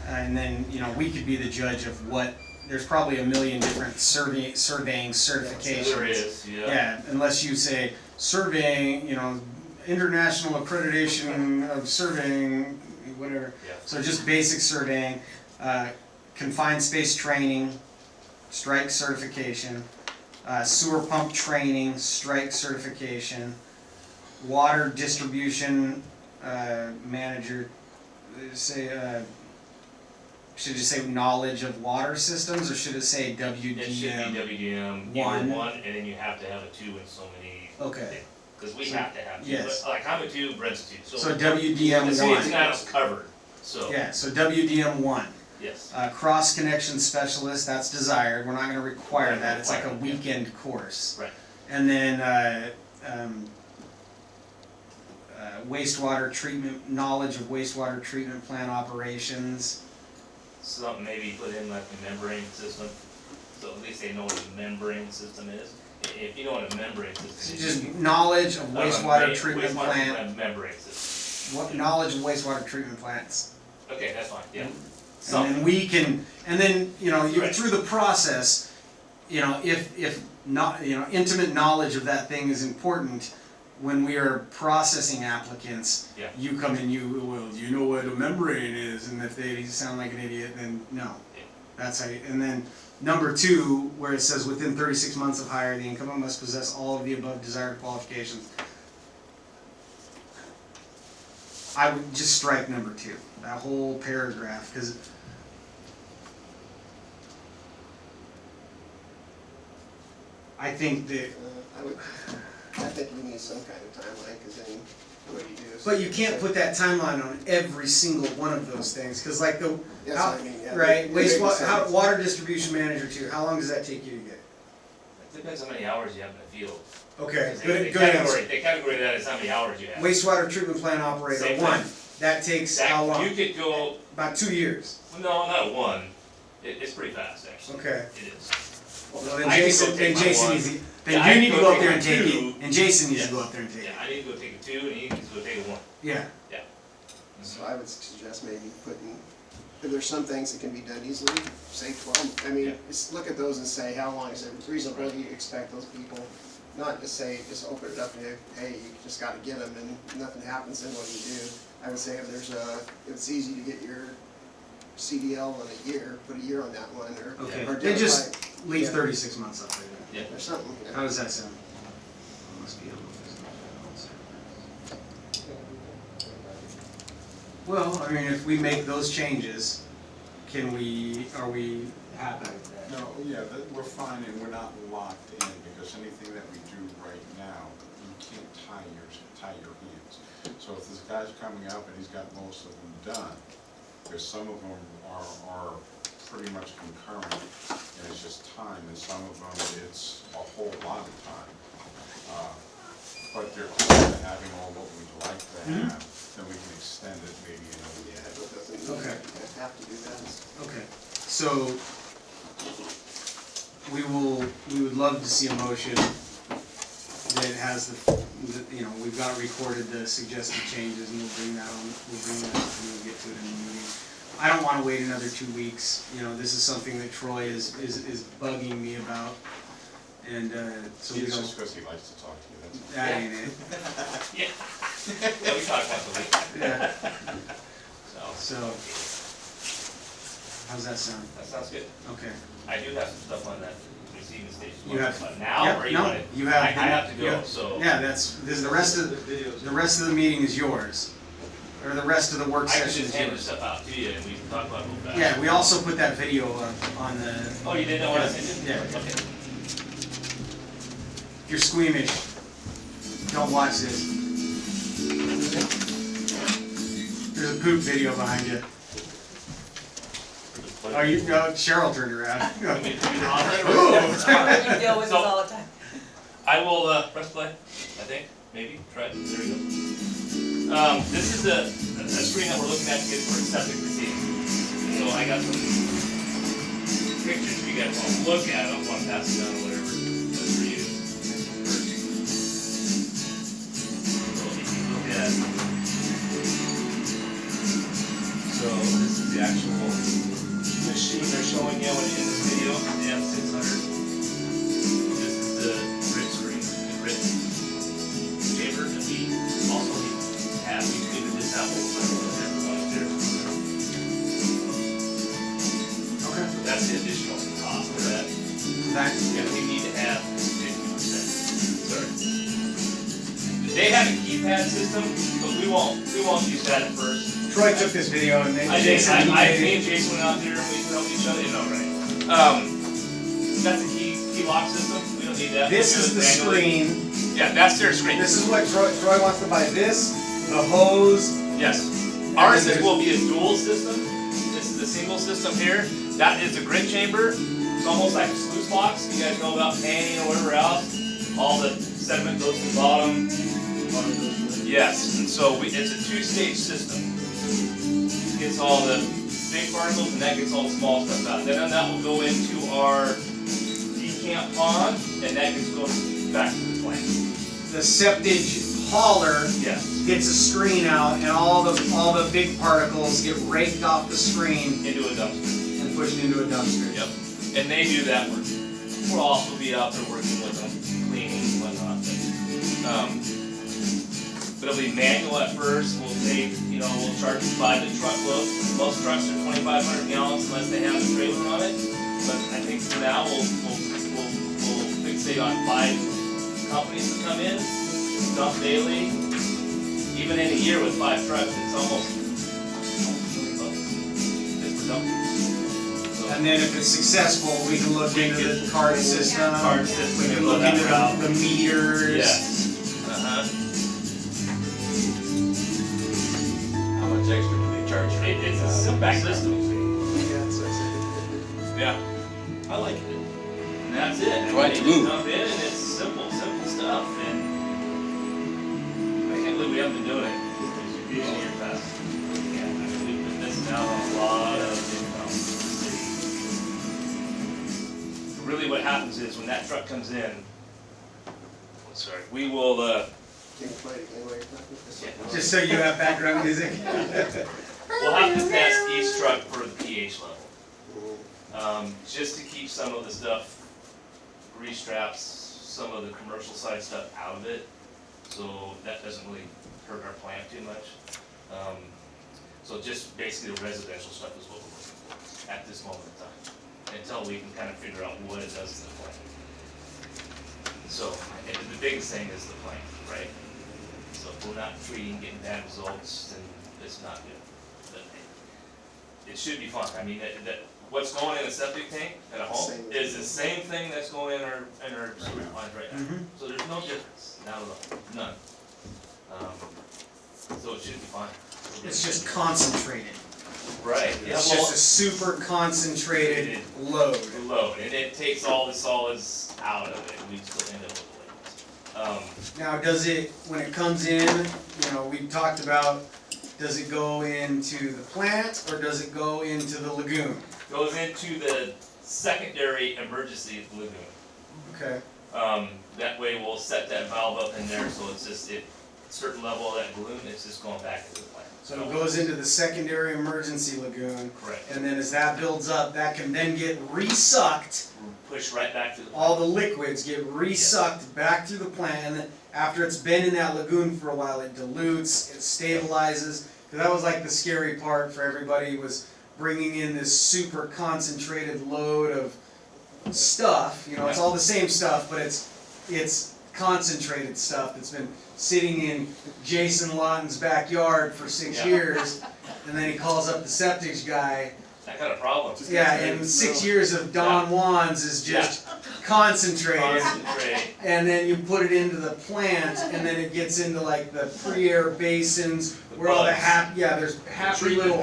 Speaker 1: and then, you know, we could be the judge of what, there's probably a million different surveying certifications.
Speaker 8: There is, yeah.
Speaker 1: Yeah, unless you say surveying, you know, international accreditation of surveying, whatever.
Speaker 8: Yeah.
Speaker 1: So just basic surveying, confined space training, strike certification, sewer pump training, strike certification, water distribution manager, say, should it say knowledge of water systems, or should it say WDM?
Speaker 8: It should be WDM,
Speaker 1: One.
Speaker 8: either one, and then you have to have a 2 in so many.
Speaker 1: Okay.
Speaker 8: Because we
Speaker 1: So-
Speaker 8: have to have 2,
Speaker 1: yes.
Speaker 8: but like I'm a 2, Brent's a 2,
Speaker 1: So WDM
Speaker 8: the city of
Speaker 1: one.
Speaker 8: Tenino's covered, so,
Speaker 1: Yeah, so WDM one.
Speaker 8: yes.
Speaker 1: Cross connection specialist, that's desired, we're not gonna require that, it's like a
Speaker 8: Require, yeah.
Speaker 1: weekend course.
Speaker 8: Right.
Speaker 1: And then, wastewater treatment, knowledge of wastewater treatment plant operations.
Speaker 8: Something maybe put in like a membrane system, so at least they know what a membrane system is. If you know what a membrane system is.
Speaker 1: Just knowledge of wastewater
Speaker 8: ma-
Speaker 1: treatment
Speaker 8: wastewater
Speaker 1: plant,
Speaker 8: membrane system.
Speaker 1: what, knowledge of wastewater treatment plants.
Speaker 8: Okay, that's fine, yeah.
Speaker 1: And then
Speaker 8: Something,
Speaker 1: we can, and then, you know,
Speaker 8: Right.
Speaker 1: through the process, you know, if not, you know, intimate knowledge of that thing is important, when we are processing applicants,
Speaker 8: Yeah.
Speaker 1: you come in, well, do you know what a membrane is? And if they sound like an idiot, then no.
Speaker 8: Yeah.
Speaker 1: That's how you, and then number 2, where it says within 36 months of hire, the incumbent must possess all of the above desired qualifications. I would just strike number 2, that whole paragraph, because I think that,
Speaker 9: I think we need some kind of timeline, because then what you do is.
Speaker 1: but you can't put that timeline on every single one of those things, because like the,
Speaker 9: That's
Speaker 1: how-
Speaker 9: what I mean, yeah.
Speaker 1: right,
Speaker 9: It makes
Speaker 1: wastewater,
Speaker 9: sense.
Speaker 1: water distribution manager too, how long does that take you to get?
Speaker 8: it depends how many hours you have in the field.
Speaker 1: Okay,
Speaker 8: 'Cause
Speaker 1: good,
Speaker 8: they
Speaker 1: good answer.
Speaker 8: They categorize that as how many hours you have.
Speaker 1: Wastewater treatment plant operator,
Speaker 8: Same
Speaker 1: 1,
Speaker 8: thing.
Speaker 1: that takes
Speaker 8: That-
Speaker 1: how long?
Speaker 8: You could go,
Speaker 1: About 2 years,
Speaker 8: no, not 1, it's pretty fast actually.
Speaker 1: okay.
Speaker 8: It is.
Speaker 1: Well, then
Speaker 8: I can go
Speaker 1: Jason,
Speaker 8: take my
Speaker 1: Jason
Speaker 8: one.
Speaker 1: needs to,
Speaker 8: Yeah,
Speaker 1: then
Speaker 8: I
Speaker 1: you
Speaker 8: can
Speaker 1: need to
Speaker 8: go
Speaker 1: go up
Speaker 8: take
Speaker 1: there
Speaker 8: my
Speaker 1: and take it,
Speaker 8: 2.
Speaker 1: and Jason needs to
Speaker 8: Yes.
Speaker 1: go up there and take
Speaker 8: Yeah,
Speaker 1: it.
Speaker 8: I need to go take a 2 and he needs to go take a 1.
Speaker 1: Yeah,
Speaker 9: So I would suggest maybe putting, if there's some things that can be done easily, say 12, I mean,
Speaker 8: Yeah.
Speaker 9: just look at those and say, how long is it reasonable you expect those people? Not to say, just open it up and, hey, you just gotta get them and nothing happens, then what do you do? I would say if if it's easy to get your CDL in a year, put a year on that one, or.
Speaker 1: Okay,
Speaker 9: or
Speaker 1: then just
Speaker 9: identify-
Speaker 1: leave
Speaker 9: yeah.
Speaker 1: 36 months up there.
Speaker 8: Yeah.
Speaker 9: Or something. yeah.
Speaker 1: How does that sound? Must be able to. Well, I mean, if we make those changes, are we happy with that?
Speaker 7: No, yeah, we're fine and we're not locked in, because anything that we do right now, you can't tie your hands. So if this guy's coming up and he's got most of them done, because some of them are pretty much concurrent, and it's just time, and some of them, it's a whole lot of time. But they're close to having all what we'd like to have, then we can extend it maybe another year.
Speaker 9: Yeah, but doesn't mean
Speaker 1: Okay.
Speaker 9: you have to do that.
Speaker 1: Okay, so we would love to see a motion that has we've got recorded the suggested changes, and we'll bring that up and we'll get to it in the meeting. I don't wanna wait another 2 weeks, this is something that Troy is bugging me about, and, so we
Speaker 7: It's
Speaker 1: don't,
Speaker 7: just because he likes to talk to you, that's all.
Speaker 1: that ain't it,
Speaker 8: Yeah. Yeah, we talked about the week,
Speaker 1: yeah,
Speaker 8: so,
Speaker 1: so, how's that sound?
Speaker 8: that sounds good.
Speaker 1: Okay.
Speaker 8: I do have some stuff on that receiving station.
Speaker 1: You have-
Speaker 8: But now,
Speaker 1: yeah,
Speaker 8: or you
Speaker 1: no,
Speaker 8: want it?
Speaker 1: you have-
Speaker 8: I have to
Speaker 1: you
Speaker 8: go,
Speaker 1: have-
Speaker 8: so.
Speaker 1: Yeah, the rest of, the rest of the meeting is yours, or the rest of the work
Speaker 8: I can
Speaker 1: session is
Speaker 8: just hand
Speaker 1: yours.
Speaker 8: this stuff out to you and we can talk about it real fast.
Speaker 1: Yeah, we also put that video up on the,
Speaker 8: Oh, you didn't know what I sent you?
Speaker 1: Yeah.
Speaker 8: Okay.
Speaker 1: if you're squeamish, don't watch this. There's a poop video behind you. Oh, Cheryl turned around.
Speaker 8: Want me to do the honors?
Speaker 1: Ooh.
Speaker 2: You deal with this
Speaker 8: So-
Speaker 2: all the time.
Speaker 8: I will, press play, I think, maybe, try it, there we go. This is a screen that we're looking at to get for septic receiving. So I got some pictures for you guys to look at, I don't want to pass it down or whatever, that's for you. So if you look at, so this is the actual machine they're showing you in this video, the M600. This is the grid screen, the grid chamber that we also have. We figured this out when we were there.
Speaker 1: Okay.
Speaker 8: So that's the additional cost for that.
Speaker 1: That,
Speaker 8: And we need to have 50%. Sorry. They have a keypad system, but we won't use that at first.
Speaker 1: Troy took this video and then
Speaker 8: Me
Speaker 1: Jason,
Speaker 8: and Jason went out there and we helped each other, right? That's a key lock system, we don't need that.
Speaker 1: this
Speaker 8: We'll
Speaker 1: is
Speaker 8: do
Speaker 1: the
Speaker 8: it manually.
Speaker 1: screen.
Speaker 8: Yeah, that's their screen.
Speaker 1: This is what Troy wants to buy. This, the hose.
Speaker 8: Yes. Ours will be a dual system. This is a single system here. That is a grid chamber. It's almost like a sluice box. You guys know about painting or whatever else. All the sediment goes to the bottom. Yes, and so it's a two-stage system. Gets all the big particles and that gets all the small stuff out. Then that will go into our decant pond and that goes back to the plant.
Speaker 1: The septic hauler
Speaker 8: Yes.
Speaker 1: gets a screen out, and all the big particles get raked off the screen
Speaker 8: Into a dumpster.
Speaker 1: and pushed into a dumpster.
Speaker 8: Yep. And they do that work. We'll also be out there working with them, cleaning and whatnot. But it'll be manual at first. We'll take, we'll charge you by the truckload. Most trucks are 2,500 gallons unless they have a trailer on it. But I think for now, we'll fixate on 5 companies to come in, dump daily. Even in a year with 5 trucks, it's almost $20 just for dumping. So,
Speaker 1: And then if it's successful, we can look into the card system.
Speaker 8: Card system,
Speaker 1: We can
Speaker 8: go
Speaker 1: look
Speaker 8: that
Speaker 1: into
Speaker 8: route.
Speaker 1: the meters.
Speaker 8: Yes.
Speaker 10: How much extra do they charge for?
Speaker 8: It's a simple system.
Speaker 9: Yeah, so
Speaker 8: Yeah.
Speaker 10: I like it.
Speaker 8: And that's it. And
Speaker 10: Try
Speaker 8: they
Speaker 10: to
Speaker 8: just
Speaker 10: move.
Speaker 8: dump in and it's simple stuff. And I can't believe we haven't been doing it this year past. Yeah, I mean, we've been missing out on a lot of income in the city. Really what happens is when that truck comes in, we will,
Speaker 9: Can you play it again while you're talking?
Speaker 1: Just so you have background music.
Speaker 8: We'll have to test each truck for the pH level. Just to keep some of the stuff, grease traps, some of the commercial side stuff out of it, so that doesn't really hurt our plant too much. So just basically the residential stuff is what we're looking for at this moment in time, until we can kind of figure out what it does to the plant. So, and the biggest thing is the plant, right? So if we're not treating, getting bad results, then it's not good. But it should be fun. I mean, what's going in a septic tank at a home is the same thing that's going in our sewer lines right now. So there's no difference, not at all, none. So it should be fine.
Speaker 1: It's just concentrated.
Speaker 8: Right.
Speaker 1: It's just a super concentrated load.
Speaker 8: Load, and it takes all the solids out of it, we still end up with the liquids.
Speaker 1: Now, does it, when it comes in, we talked about, does it go into the plant or does it go into the lagoon?
Speaker 8: Goes into the secondary emergency lagoon.
Speaker 1: Okay.
Speaker 8: That way we'll set that valve up in there, so it's just, certain level of that balloon, it's just going back into the plant.
Speaker 1: So it goes into the secondary emergency lagoon.
Speaker 8: Correct.
Speaker 1: And then as that builds up, that can then get resucked.
Speaker 8: Push right back to the plant.
Speaker 1: All the liquids get resucked back through the plant, and then after it's been in that lagoon for a while, it dilutes, it stabilizes. Because that was like the scary part for everybody, was bringing in this super concentrated load of stuff. It's all the same stuff, but it's concentrated stuff that's been sitting in Jason Lawton's backyard for 6 years, and then he calls up the septic guy.
Speaker 8: That kind of problem.
Speaker 1: Yeah, and 6 years of Don Juan's is just concentrated. And then you put it into the plant, and then it gets into like the pre-air basins where all there's happy little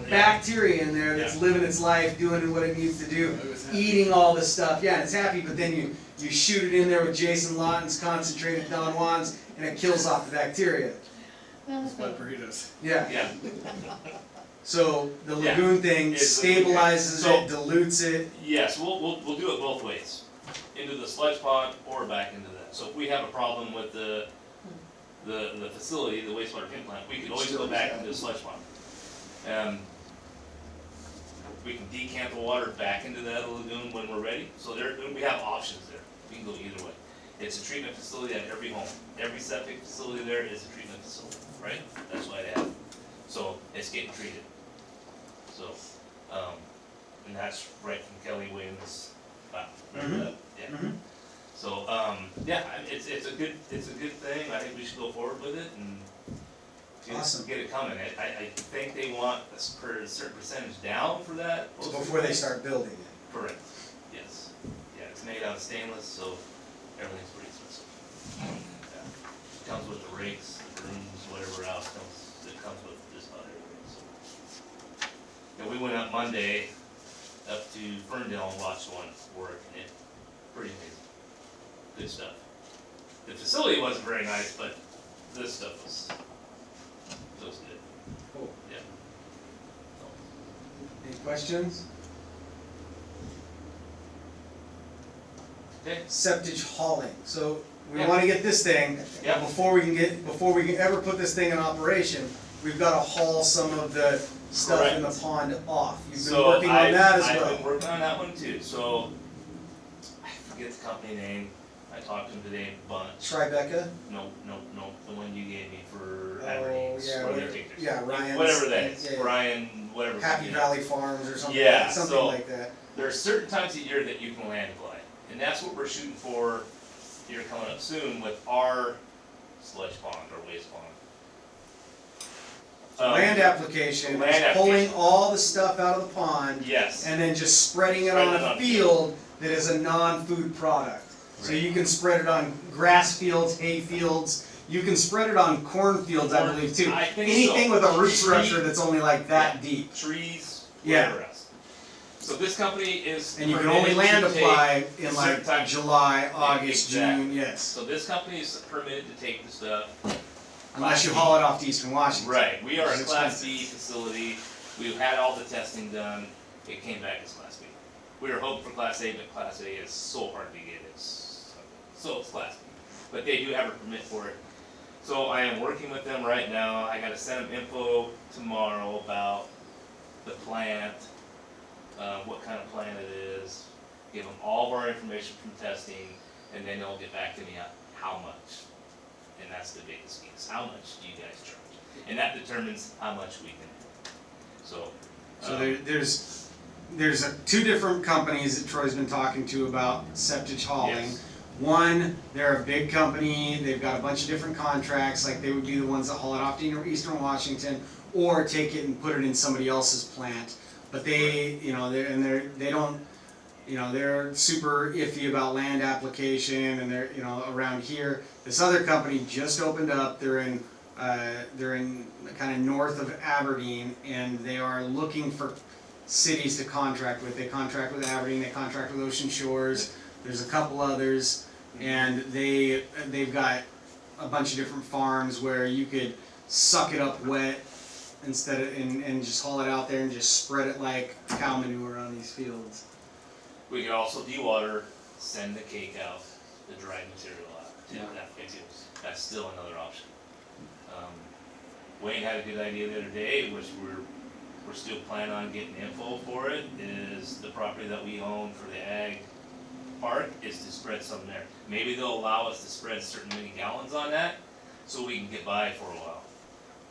Speaker 1: bacteria in there that's living its life, doing what it needs to do, eating all the stuff. Yeah, and it's happy, but then you shoot it in there with Jason Lawton's concentrated Don Juan's, and it kills off the bacteria.
Speaker 7: burritos.
Speaker 1: Yeah.
Speaker 8: Yeah.
Speaker 1: So the lagoon thing stabilizes it, dilutes it.
Speaker 8: Yes, we'll do it both ways, into the sludge pond or back into that. So if we have a problem with the facility, the wastewater treatment plant, we can always go back into the sludge pond. We can decant the water back into that lagoon when we're ready. So we have options there. We can go either way. It's a treatment facility at every home. Every septic facility there is a treatment facility, right? That's why they have it. So it's getting treated. So, and that's right from Kelly Williams. Remember that? Yeah. So, it's a good thing. I think we should go forward with it and just get it coming. I think they want a certain percentage down for that.
Speaker 1: So before they start building it.
Speaker 8: Correct. Yes. Yeah, it's made out of stainless, so everything's pretty expensive. Yeah. Comes with the rakes, the brooms, whatever else comes with just about everything. So, yeah, we went up Monday up to Ferndale and watched one work, and it pretty amazing. Good stuff. The facility wasn't very nice, but this stuff was good.
Speaker 1: Cool.
Speaker 8: Yeah.
Speaker 1: Any questions?
Speaker 8: Okay.
Speaker 1: Septic hauling. So we
Speaker 8: Yeah.
Speaker 1: want to get this thing.
Speaker 8: Yeah.
Speaker 1: Before we can ever put this thing in operation, we've got to haul some of the stuff in the pond off. You've been working on that as well.
Speaker 8: I've been working on that one too. So I forget the company name. I talked to him today a bunch.
Speaker 1: Tribeca?
Speaker 8: No, the one you gave me for Aberdeen's,
Speaker 1: yeah,
Speaker 8: where
Speaker 1: whatever-
Speaker 8: they take their
Speaker 1: yeah, Ryan's-
Speaker 8: whatever that is,
Speaker 1: yeah, yeah.
Speaker 8: Brian, whatever.
Speaker 1: Happy
Speaker 8: you know.
Speaker 1: Valley Farms or something.
Speaker 8: Yeah,
Speaker 1: Something
Speaker 8: so-
Speaker 1: like that.
Speaker 8: There are certain times of year that you can land glide, and that's what we're shooting for here coming up soon with our sludge pond or waste pond.
Speaker 1: Land application
Speaker 8: land
Speaker 1: is pulling
Speaker 8: application.
Speaker 1: all the stuff out of the pond
Speaker 8: Yes.
Speaker 1: and then just spreading it
Speaker 8: Spread
Speaker 1: on
Speaker 8: it
Speaker 1: a
Speaker 8: on
Speaker 1: field that is a non-food product. So you can spread it on grass fields, hay fields, you can spread it on cornfields, I believe too.
Speaker 8: I think
Speaker 1: Anything
Speaker 8: so.
Speaker 1: with a root structure that's only like that
Speaker 8: Yeah.
Speaker 1: deep.
Speaker 8: Trees,
Speaker 1: Yeah.
Speaker 8: whatever else. So this company is.
Speaker 1: And you can only
Speaker 8: permitted
Speaker 1: land
Speaker 8: to take
Speaker 1: apply in like
Speaker 8: certain times.
Speaker 1: July, August,
Speaker 8: Exactly.
Speaker 1: June, yes.
Speaker 8: So this company is permitted to take the stuff.
Speaker 1: Unless you haul it off to Eastern Washington.
Speaker 8: Right, we are
Speaker 1: Which
Speaker 8: a
Speaker 1: is
Speaker 8: Class
Speaker 1: expensive.
Speaker 8: B facility, we've had all the testing done, it came back as Class B. We were hoping for Class A, but Class A is so hard to get, so it's Class B. But they do have a permit for it. So I am working with them right now. I gotta send them info tomorrow about the plant, what kind of plant it is, give them all of our information from testing, and then they'll get back to me on how much. And that's the biggest piece. How much do you guys charge? And that determines how much we can do. So.
Speaker 1: So there's two different companies that Troy's been talking to about septage hauling.
Speaker 8: Yes.
Speaker 1: One, they're a big company, they've got a bunch of different contracts, like they would be the ones that haul it off to Eastern Washington, or take it and put it in somebody else's plant. But they, you know, they don't, you know, they're super iffy about land application, and they're, you know, around here. This other company just opened up, they're in kind of north of Aberdeen, and they are looking for cities to contract with. They contract with Aberdeen, they contract with Ocean Shores, there's a couple others, and they've got a bunch of different farms where you could suck it up wet instead of, and just haul it out there and just spread it like cow manure on these fields.
Speaker 8: We could also dewater, send the cake out, the dried material out, to that fix. That's still another option. Wayne had a good idea the other day, which we're still planning on getting info for it, is the property that we own for the ag park is to spread some there. Maybe they'll allow us to spread certain many gallons on that, so we can get by for a while.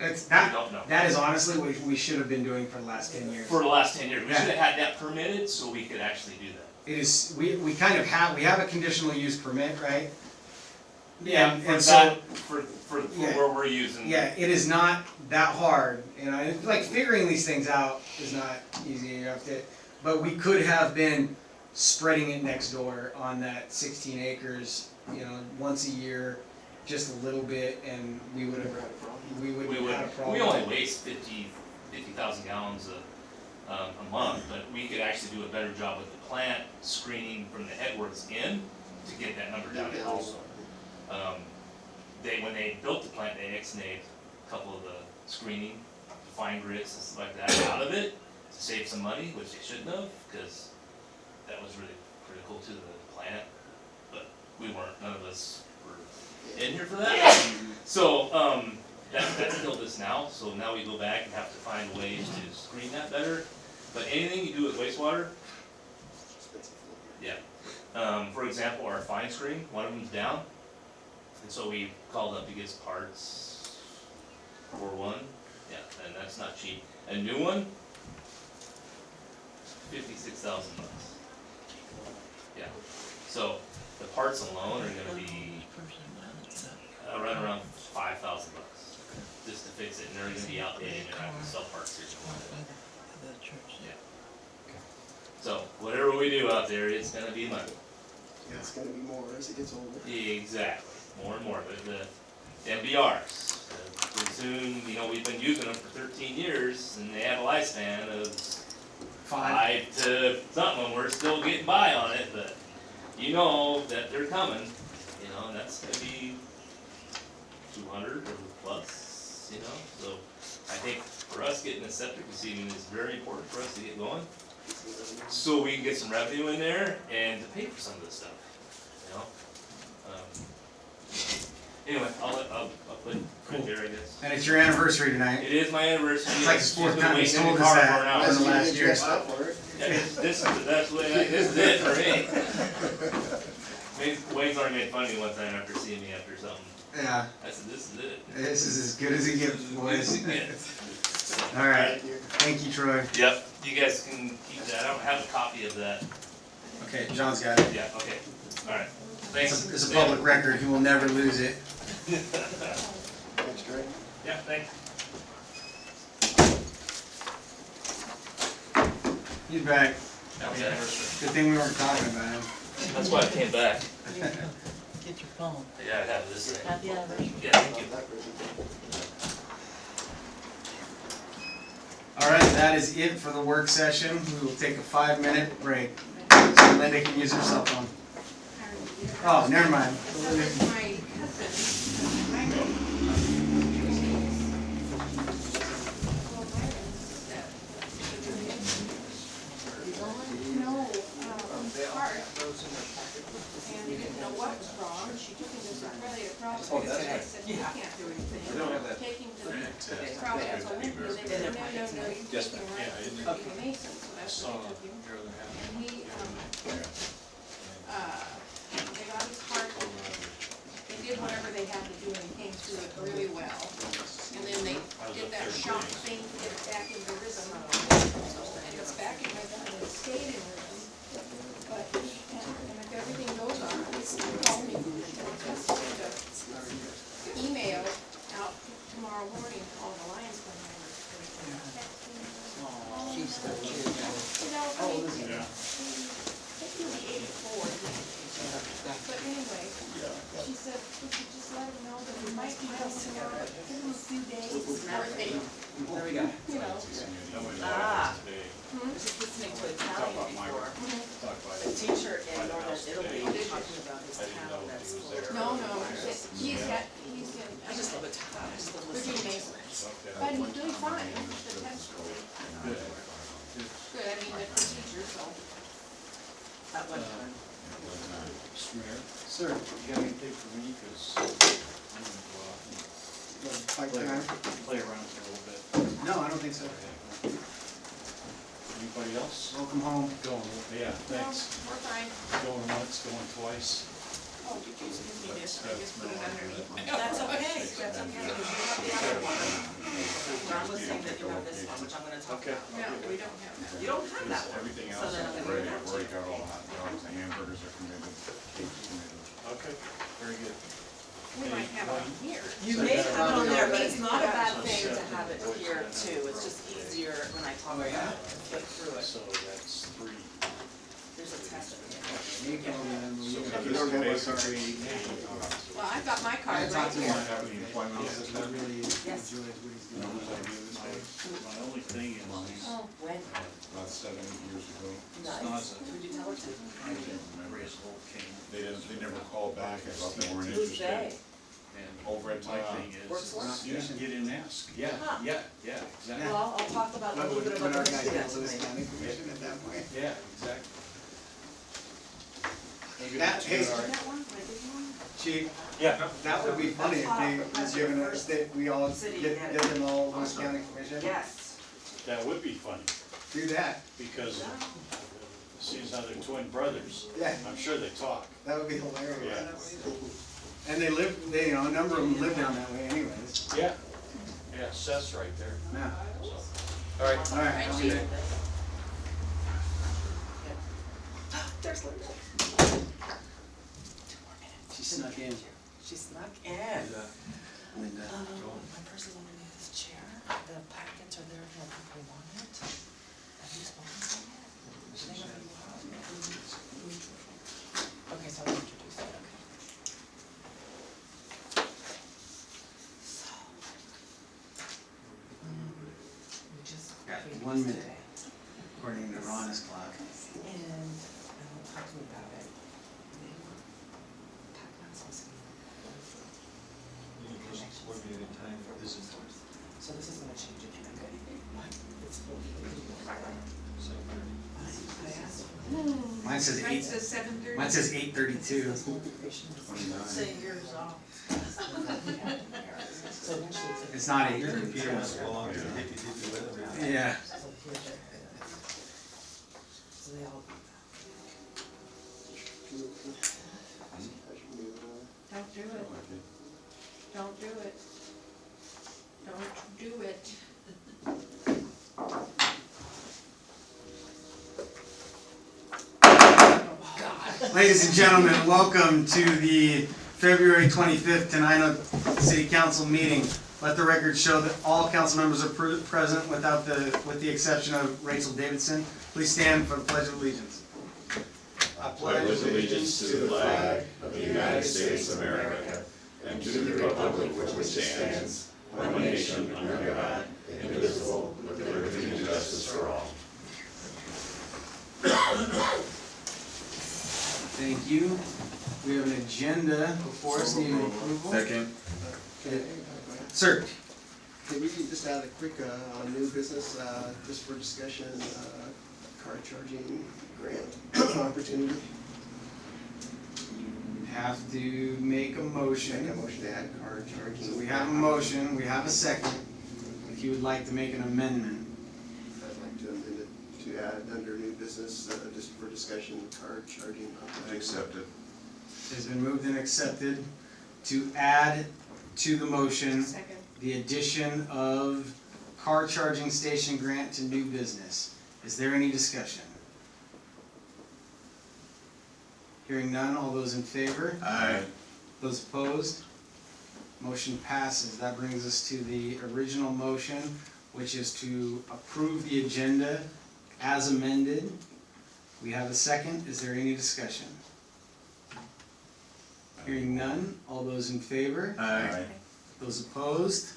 Speaker 1: It's
Speaker 8: We don't know.
Speaker 1: that is honestly what we should have been doing for the last 10 years.
Speaker 8: For the last 10 years, we
Speaker 1: Yeah.
Speaker 8: should have had that permitted, so we could actually do that.
Speaker 1: It is, we kind of have, we have a conditional use permit, right?
Speaker 8: Yeah,
Speaker 1: And so,
Speaker 8: for
Speaker 1: Yeah.
Speaker 8: where we're using.
Speaker 1: yeah, it is not that hard, you know, it's like figuring these things out is not easy, you have to, but we could have been spreading it next door on that 16 acres, you know, once a year, just a little bit, and we would have, we wouldn't have had a problem.
Speaker 8: We only waste 50,000 gallons a month, but we could actually do a better job with the plant screening from the headworks in to get that number down also. When they built the plant, they ex-nayed a couple of the screening, fine grits and stuff like that out of it to save some money, which they shouldn't have, because that was really critical to the plant. But we weren't, none of us were in here for that. So, that's killed us now, so now we go back and have to find ways to screen that better. But anything you do with wastewater, yeah. For example, our fine screen, one of them's down. And so we called up to get parts for one, yeah, and that's not cheap. A new one, $56,000. Yeah, so the parts alone are gonna be right around $5,000 just to fix it, and they're gonna be outdated, and they're not gonna sell parts here. Yeah. So whatever we do out there, it's gonna be money.
Speaker 9: Yeah, it's gonna be more as it gets older.
Speaker 8: Exactly, more and more, but the MBRs, pretty soon, you know, we've been using them for 13 years, and they have a lifespan of 5 to something, and we're still getting by on it, but you know that they're coming, you know, and that's gonna be 200 or plus, you know, so I think for us, getting a septic receiving is very important for us to get going, so we can get some revenue in there and to pay for some of this stuff, you know? Anyway, I'll put it right there, I guess.
Speaker 1: And it's your anniversary tonight.
Speaker 8: It is my anniversary.
Speaker 1: It's like the fourth
Speaker 8: She's been
Speaker 1: time he's
Speaker 8: waiting in
Speaker 1: told
Speaker 8: the
Speaker 1: us
Speaker 8: car
Speaker 1: that.
Speaker 8: for an hour.
Speaker 1: That's the last
Speaker 9: You get
Speaker 1: year.
Speaker 9: dressed up for it.
Speaker 8: Yeah, this is the best way, this is it for me. Wayne's already made fun of me one time after seeing me after something.
Speaker 1: Yeah,
Speaker 8: I said, this is it.
Speaker 1: this is as good as it gets, boys.
Speaker 8: Yeah.
Speaker 1: All right,
Speaker 9: Thank you.
Speaker 1: thank you, Troy.
Speaker 8: Yep, you guys can keep that, I don't have a copy of that.
Speaker 1: Okay, John's got it.
Speaker 8: Yeah, okay, alright, thanks.
Speaker 1: It's a public record, he will never lose it.
Speaker 9: Thanks, Greg.
Speaker 8: Yeah, thanks.
Speaker 1: He's back.
Speaker 8: That was anniversary.
Speaker 1: Good thing we weren't talking about him.
Speaker 8: That's why I came back.
Speaker 11: Get your phone.
Speaker 8: Yeah, I have this thing.
Speaker 11: Happy anniversary.
Speaker 8: Yeah, thank you.
Speaker 1: All right, that is it for the work session. We will take a 5-minute break. So Linda can use her cell phone. Oh, never mind.
Speaker 3: That was my cousin, Michael. No, heart. And he didn't know what was wrong. She took him to some really a problem. I said, you can't do that's
Speaker 5: saw
Speaker 3: what he took him.
Speaker 5: your other half.
Speaker 3: And he, they got his heart, they did whatever they had to do and he came through it really well. And then they did that shock thing to get it back into rhythm. And it's back in rhythm and it stayed in rhythm. But, and if everything goes on, he's calling me, just to email out tomorrow morning to all the Lions Club members.
Speaker 11: She's the kid.
Speaker 3: You know, I mean, maybe 84. But anyway, she said, we could just let him know that we might be coming tomorrow, but give him a few days before they,
Speaker 2: There we go.
Speaker 3: you know.
Speaker 2: Ah.
Speaker 3: Hmm?
Speaker 2: I was just listening to Italian before. The teacher in northern Italy talking about his town that's full of.
Speaker 3: No, he's in,
Speaker 2: I just love Italian, I just love
Speaker 3: Virginia
Speaker 2: listening.
Speaker 3: Mason. But he's doing fine, the test good, I mean, the teacher, so.
Speaker 2: At what time?
Speaker 5: Smear,
Speaker 9: Sir,
Speaker 5: you got anything for me, cause I'm gonna go out and
Speaker 9: like time?
Speaker 5: play around for a little bit.
Speaker 1: No, I don't think so.
Speaker 5: Anybody else?
Speaker 1: Welcome home.
Speaker 5: Going, yeah, thanks.
Speaker 3: No, we're fine.
Speaker 5: Going once, going twice.
Speaker 3: Oh, you just give me this, I just put it underneath my.
Speaker 2: That's okay, because you have the other one. Ron was saying that you have this one, which I'm gonna talk about.
Speaker 3: No, we don't have that.
Speaker 2: You don't have that one.
Speaker 7: Everything
Speaker 2: So
Speaker 7: else
Speaker 2: then I'm
Speaker 7: is
Speaker 2: gonna
Speaker 7: ready,
Speaker 2: do that
Speaker 7: I've already
Speaker 2: too.
Speaker 7: got all the hot dogs, the hamburgers are committed, cake's committed.
Speaker 5: Okay, very good.
Speaker 3: We might have it here.
Speaker 2: You may have it on there, but it's not a bad thing to have it here too. It's just easier when I talk about it, to flip through it.
Speaker 5: So that's 3.
Speaker 2: There's a test at the end.
Speaker 5: So
Speaker 9: You don't have my card.
Speaker 5: basically,
Speaker 3: Well, I've got my
Speaker 1: I
Speaker 3: card right
Speaker 1: talked to
Speaker 3: here.
Speaker 1: him.
Speaker 7: Have any appointments?
Speaker 1: I really
Speaker 2: Yes.
Speaker 1: enjoyed what he's
Speaker 7: You know
Speaker 1: doing.
Speaker 7: who's idea this was?
Speaker 5: my only thing is,
Speaker 3: Oh,
Speaker 2: When?
Speaker 7: About 7, 8 years ago.
Speaker 2: Nice. Who'd you tell it to?
Speaker 7: I can't remember.
Speaker 5: Raise Whole King,
Speaker 7: They never called back, I thought they weren't
Speaker 2: Who's they?
Speaker 7: interested.
Speaker 5: and
Speaker 7: Over at,
Speaker 5: my thing is,
Speaker 2: Works for us?
Speaker 5: you can get in and ask. Yeah,
Speaker 2: Huh.
Speaker 5: yeah, exactly.
Speaker 2: Well, I'll talk about a little bit about the history of that tonight.
Speaker 1: Commission at that point.
Speaker 5: Yeah, exactly.
Speaker 1: That, hey,
Speaker 2: Did that one? I did one?
Speaker 1: Chief,
Speaker 5: Yeah.
Speaker 1: that would be funny if they was given us, that we all get them all Lewis County Commission.
Speaker 2: Yes.
Speaker 5: That would be funny,
Speaker 1: Do that,
Speaker 5: because seeing how they're twin brothers,
Speaker 1: yeah,
Speaker 5: I'm sure they talk.
Speaker 1: that would be hilarious.
Speaker 5: Yeah.
Speaker 1: And they live, a number of them live down that way anyways.
Speaker 5: Yeah, yeah, Seth's right there,
Speaker 1: Yeah.
Speaker 5: so. All right.
Speaker 1: All right, have a good day.
Speaker 2: There's Linda.
Speaker 1: She snuck in.
Speaker 2: She snuck in.
Speaker 1: Linda.
Speaker 2: My purse is underneath this chair. The packets are there if people want it. Have you spoken to them yet? Do they know who you are? Okay, so I'll introduce you. So. We just.
Speaker 1: Got
Speaker 2: created
Speaker 1: 1
Speaker 2: this
Speaker 1: minute.
Speaker 2: today.
Speaker 1: According to Ron's clock.
Speaker 2: And they'll talk to me about it. They were, Pac-Man supposed to be.
Speaker 5: Coordinated time for this is
Speaker 2: So this is gonna change it, okay? It's. I asked for.
Speaker 1: Mine says
Speaker 3: Mine
Speaker 1: 8,
Speaker 3: says 7:30.
Speaker 1: mine says 8:32.
Speaker 2: Say yours off. So eventually it's.
Speaker 1: It's not 8:32. Yeah.
Speaker 2: So they all.
Speaker 3: Don't do it. Don't do it. Don't do it.
Speaker 1: Ladies and gentlemen, welcome to the February 25th Tenino City Council meeting. Let the record show that all council members are present with the exception of Rachel Davidson. Please stand for the Pledge of Allegiance.
Speaker 12: I pledge allegiance to the flag of the United States of America and to the republic for which it stands, one nation under God, indivisible, with liberty and justice for all.
Speaker 1: Thank you. We have an agenda before us, needing approval.
Speaker 12: Second.
Speaker 1: Okay. Sir,
Speaker 9: Can we just add a quick, on new business, just for discussion, car charging grant opportunity?
Speaker 1: you have to make a
Speaker 9: Make a
Speaker 1: motion.
Speaker 9: motion to add car charging.
Speaker 1: So we have a motion, we have a second. If you would like to make an amendment.
Speaker 9: I'd like to amend it to add under new business, just for discussion, card charging.
Speaker 5: Accepted.
Speaker 1: It's been moved and accepted to add to the motion
Speaker 3: Second.
Speaker 1: the addition of car charging station grant to new business. Is there any discussion? Hearing none, all those in favor?
Speaker 5: Aye.
Speaker 1: Those opposed? Motion passes. That brings us to the original motion, which is to approve the agenda as amended. We have a second. Is there any discussion? Hearing none, all those in favor?
Speaker 5: Aye.
Speaker 1: Those opposed?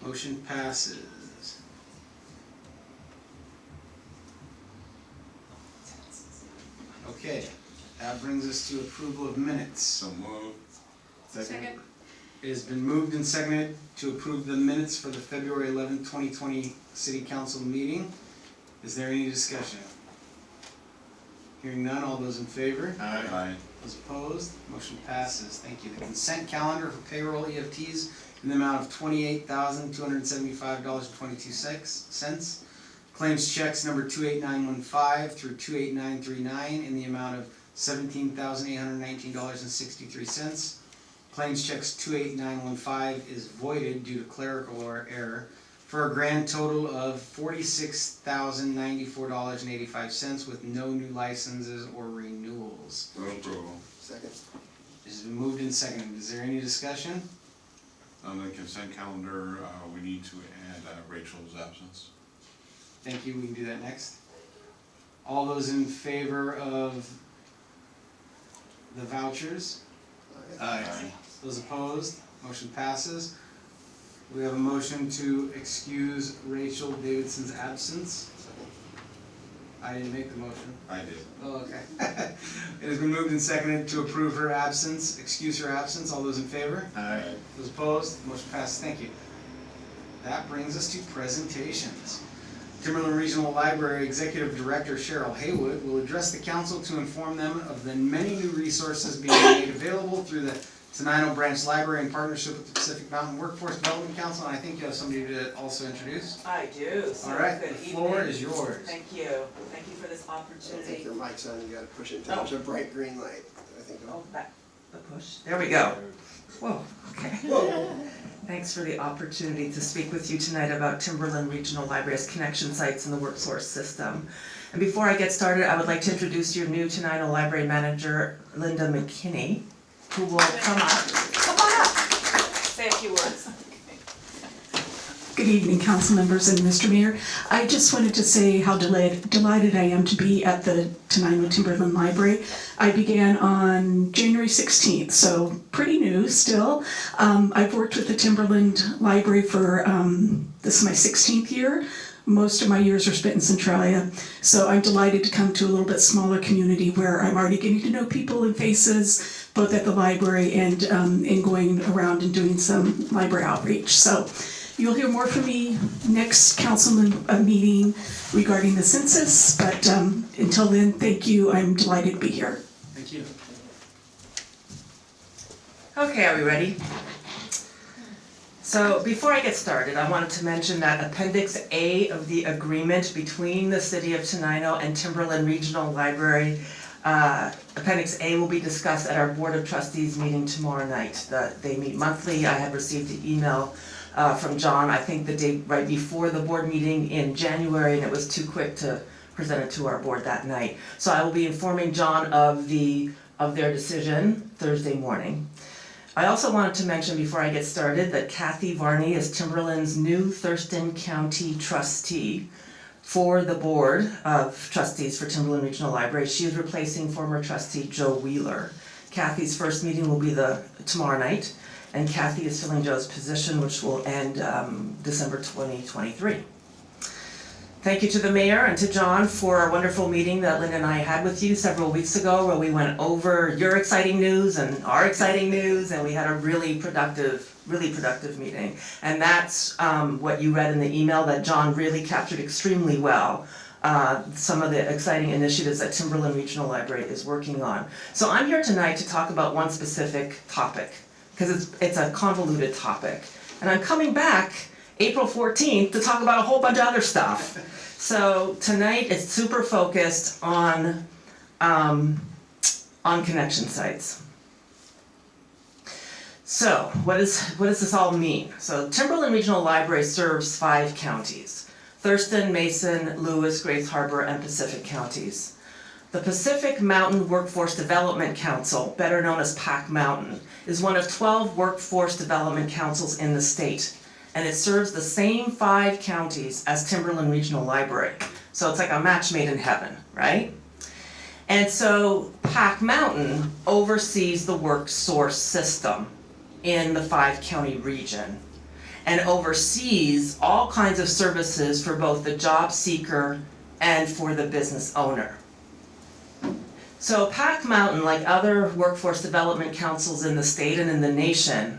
Speaker 1: Motion passes. Okay, that brings us to approval of minutes.
Speaker 7: So moved.
Speaker 3: Second.
Speaker 1: It has been moved and seconded to approve the minutes for the February 11, 2020 City Council meeting. Is there any discussion? Hearing none, all those in favor?
Speaker 7: Aye.
Speaker 1: Those opposed? Motion passes. Thank you. The consent calendar for payroll EFTs in the amount of $28,275.22. Claims checks number 28915 through 28939 in the amount of $17,819.63. Claims checks 28915 is voided due to clerical error for a grand total of $46,094.85 with no new licenses or renewals.
Speaker 7: Move approval.
Speaker 9: Second.
Speaker 1: It has been moved and seconded. Is there any discussion?
Speaker 7: On the consent calendar, we need to add Rachel's absence.
Speaker 1: Thank you. We can do that next. All those in favor of the vouchers?
Speaker 5: Aye.
Speaker 1: Those opposed? Motion passes. We have a motion to excuse Rachel Davidson's absence. I didn't make the motion.
Speaker 7: I did.
Speaker 1: Oh, okay. It has been moved and seconded to approve her absence, excuse her absence. All those in favor?
Speaker 5: Aye.
Speaker 1: Those opposed? Motion passes. Thank you. That brings us to presentations. Timberland Regional Library Executive Director Cheryl Haywood will address the council to inform them of the many new resources being made available through the Tenino Branch Library in partnership with the Pacific Mountain Workforce Development Council, and I think you have somebody to also introduce.
Speaker 13: I do, so
Speaker 1: All right,
Speaker 13: good
Speaker 1: the floor
Speaker 13: evening.
Speaker 1: is yours.
Speaker 13: Thank you for this
Speaker 9: I don't think
Speaker 13: opportunity.
Speaker 9: your mic's on, you gotta push it until there's a bright green light, I think.
Speaker 13: Oh, back, the push, there we go. Whoa, okay. Thanks for the opportunity to speak with you tonight about Timberland Regional Library's connection sites in the WorkSource system. And before I get started, I would like to introduce your new Tenino Library Manager, Linda McKinney, who will come up. Come on up, say a few words.
Speaker 14: Good evening, council members and Mr. Mayor. I just wanted to say how delighted I am to be at the Tenino Timberland Library. I began on January 16th, so pretty new still. I've worked with the Timberland Library for, this is my 16th year. Most of my years are spent in Centralia, so I'm delighted to come to a little bit smaller community where I'm already getting to know people and faces, both at the library and in going around and doing some library outreach. So you'll hear more from me next council meeting regarding the census, but until then, thank you. I'm delighted to be here.
Speaker 1: Thank you.
Speaker 13: Okay, are we ready? So before I get started, I wanted to mention that Appendix A of the agreement between the City of Tenino and Timberland Regional Library, Appendix A will be discussed at our Board of Trustees meeting tomorrow night. They meet monthly. I have received an email from John, I think the day right before the board meeting in January, and it was too quick to present it to our board that night. So I will be informing John of their decision Thursday morning. I also wanted to mention before I get started that Kathy Varney is Timberland's new Thurston County trustee for the Board of Trustees for Timberland Regional Library. She is replacing former trustee Joe Wheeler. Kathy's first meeting will be tomorrow night, and Kathy is filling Joe's position, which will end December 2023. Thank you to the mayor and to John for a wonderful meeting that Linda and I had with you several weeks ago, where we went over your exciting news and our exciting news, and we had a really productive meeting. And that's what you read in the email that John really captured extremely well. Some of the exciting initiatives that Timberland Regional Library is working on. So I'm here tonight to talk about one specific topic, because it's a convoluted topic. And I'm coming back April 14th to talk about a whole bunch of other stuff. So tonight it's super focused on connection sites. So what does this all mean? So Timberland Regional Library serves 5 counties: Thurston, Mason, Lewis, Grays Harbor, and Pacific counties. The Pacific Mountain Workforce Development Council, better known as PAC Mountain, is one of 12 workforce development councils in the state, and it serves the same 5 counties as Timberland Regional Library. So it's like a match made in heaven, right? And so PAC Mountain oversees the work source system in the 5-county region and oversees all kinds of services for both the job seeker and for the business owner. So PAC Mountain, like other workforce development councils in the state and in the nation,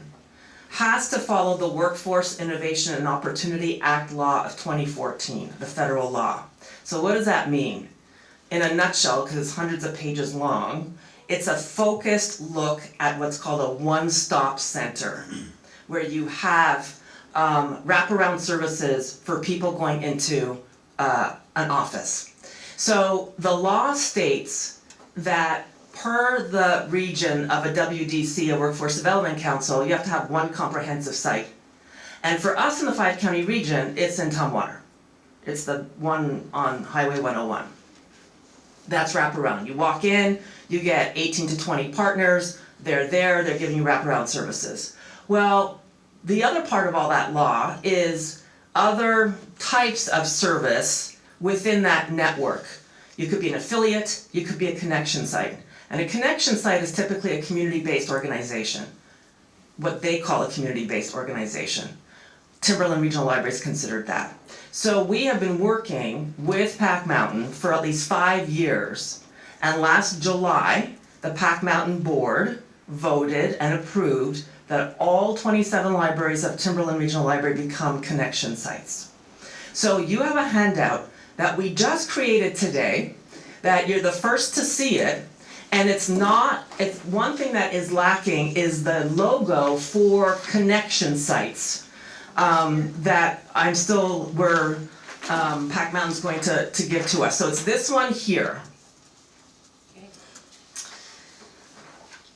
Speaker 13: has to follow the Workforce Innovation and Opportunity Act Law of 2014, the federal law. So what does that mean? In a nutshell, because it's hundreds of pages long, it's a focused look at what's called a one-stop center, where you have wraparound services for people going into an office. So the law states that per the region of a WDC, a Workforce Development Council, you have to have one comprehensive site. And for us in the 5-county region, it's in Tumwater. It's the one on Highway 101. That's wraparound. You walk in, you get 18 to 20 partners, they're there, they're giving you wraparound services. Well, the other part of all that law is other types of service within that network. You could be an affiliate, you could be a connection site. And a connection site is typically a community-based organization, what they call a community-based organization. Timberland Regional Library is considered that. So we have been working with PAC Mountain for at least 5 years, and last July, the PAC Mountain Board voted and approved that all 27 libraries of Timberland Regional Library become connection sites. So you have a handout that we just created today, that you're the first to see it, and it's one thing that is lacking is the logo for connection sites. That PAC Mountain's going to give to us. So it's this one here.